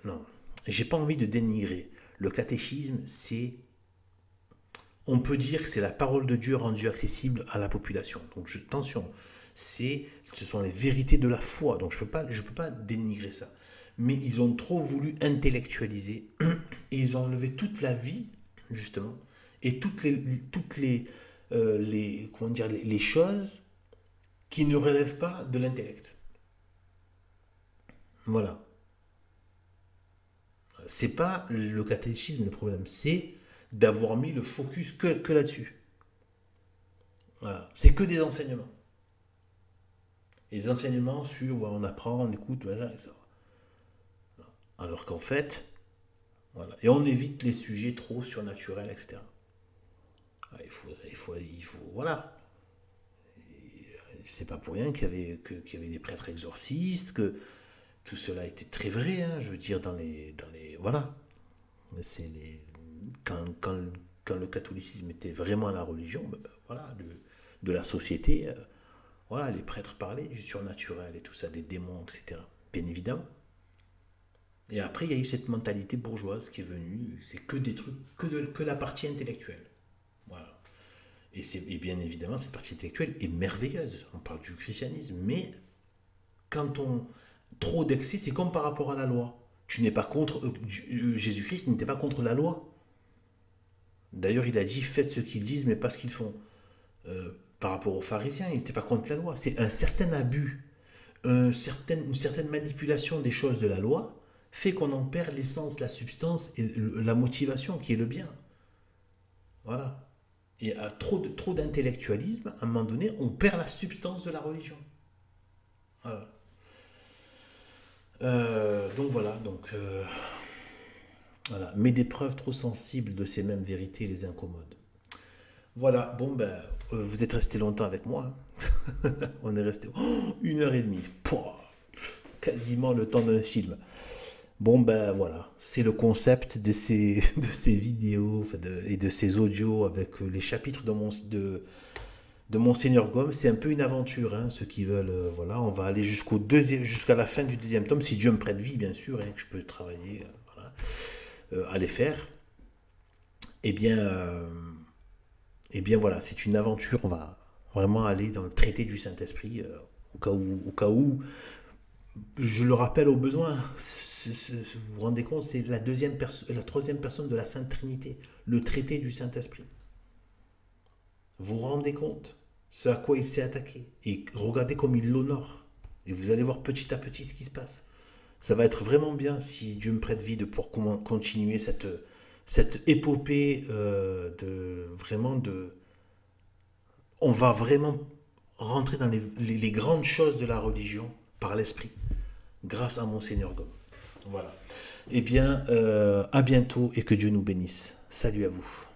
Non, j'ai pas envie de dénigrer. Le catéchisme, c'est... On peut dire que c'est la parole de Dieu rendue accessible à la population. Donc attention, ce sont les vérités de la foi. Donc je peux pas dénigrer ça. Mais ils ont trop voulu intellectualiser et ils ont enlevé toute la vie, justement, et comment dire, les choses qui ne relèvent pas de l'intellect. Voilà. C'est pas le catéchisme le problème, c'est d'avoir mis le focus que là-dessus. Voilà. C'est que des enseignements. Et des enseignements sur où on apprend, on écoute, voilà, etc. Alors qu'en fait, voilà. Et on évite les sujets trop surnaturels, etc. Voilà. C'est pas pour rien qu'il y avait des prêtres exorcistes, que tout cela était très vrai, hein, je veux dire, voilà. C'est les, quand, quand le catholicisme était vraiment la religion, voilà, de la société, voilà, les prêtres parlaient du surnaturel et tout ça, des démons, etc. Bien évidemment. Et après, il y a eu cette mentalité bourgeoise qui est venue, c'est que des trucs, que la partie intellectuelle. Voilà. Et bien évidemment, cette partie intellectuelle est merveilleuse. On parle du christianisme, mais quand on... Trop d'excès, c'est comme par rapport à la loi. Tu n'es pas contre... Jésus-Christ n'était pas contre la loi. D'ailleurs, il a dit, faites ce qu'ils disent, mais pas ce qu'ils font. Par rapport aux pharisiens, il n'était pas contre la loi. C'est un certain abus, une certaine manipulation des choses de la loi fait qu'on en perd l'essence, la substance et la motivation qui est le bien. Voilà. Et à trop d'intellectualisme, à un moment donné, on perd la substance de la religion. Voilà. Donc voilà, voilà. Mais des preuves trop sensibles de ces mêmes vérités les incommodent. Voilà, bon ben, vous êtes resté longtemps avec moi. Hein. On est resté 1 heure et demie. Pouah, quasiment le temps d'un film. Bon ben voilà, c'est le concept de ces vidéos et de ces audios avec les chapitres de Monseigneur Gaume. C'est un peu une aventure, hein, ceux qui veulent, voilà, on va aller jusqu'à la fin du 2e tome, si Dieu me prête vie bien sûr, et que je peux travailler, voilà, à les faire. Eh bien, voilà, c'est une aventure, on va vraiment aller dans le traité du Saint-Esprit, au cas où, je le rappelle au besoin, vous vous rendez compte, c'est la 3e personne de la Sainte Trinité, le traité du Saint-Esprit. Vous vous rendez compte ce à quoi il s'est attaqué et regardez comme il l'honore. Et vous allez voir petit à petit ce qui se passe. Ça va être vraiment bien, si Dieu me prête vie, de pouvoir continuer cette épopée on va vraiment rentrer dans les grandes choses de la religion par l'esprit. grâce à Monseigneur Gom. Voilà. Eh bien, à bientôt et que Dieu nous bénisse. Salut à vous.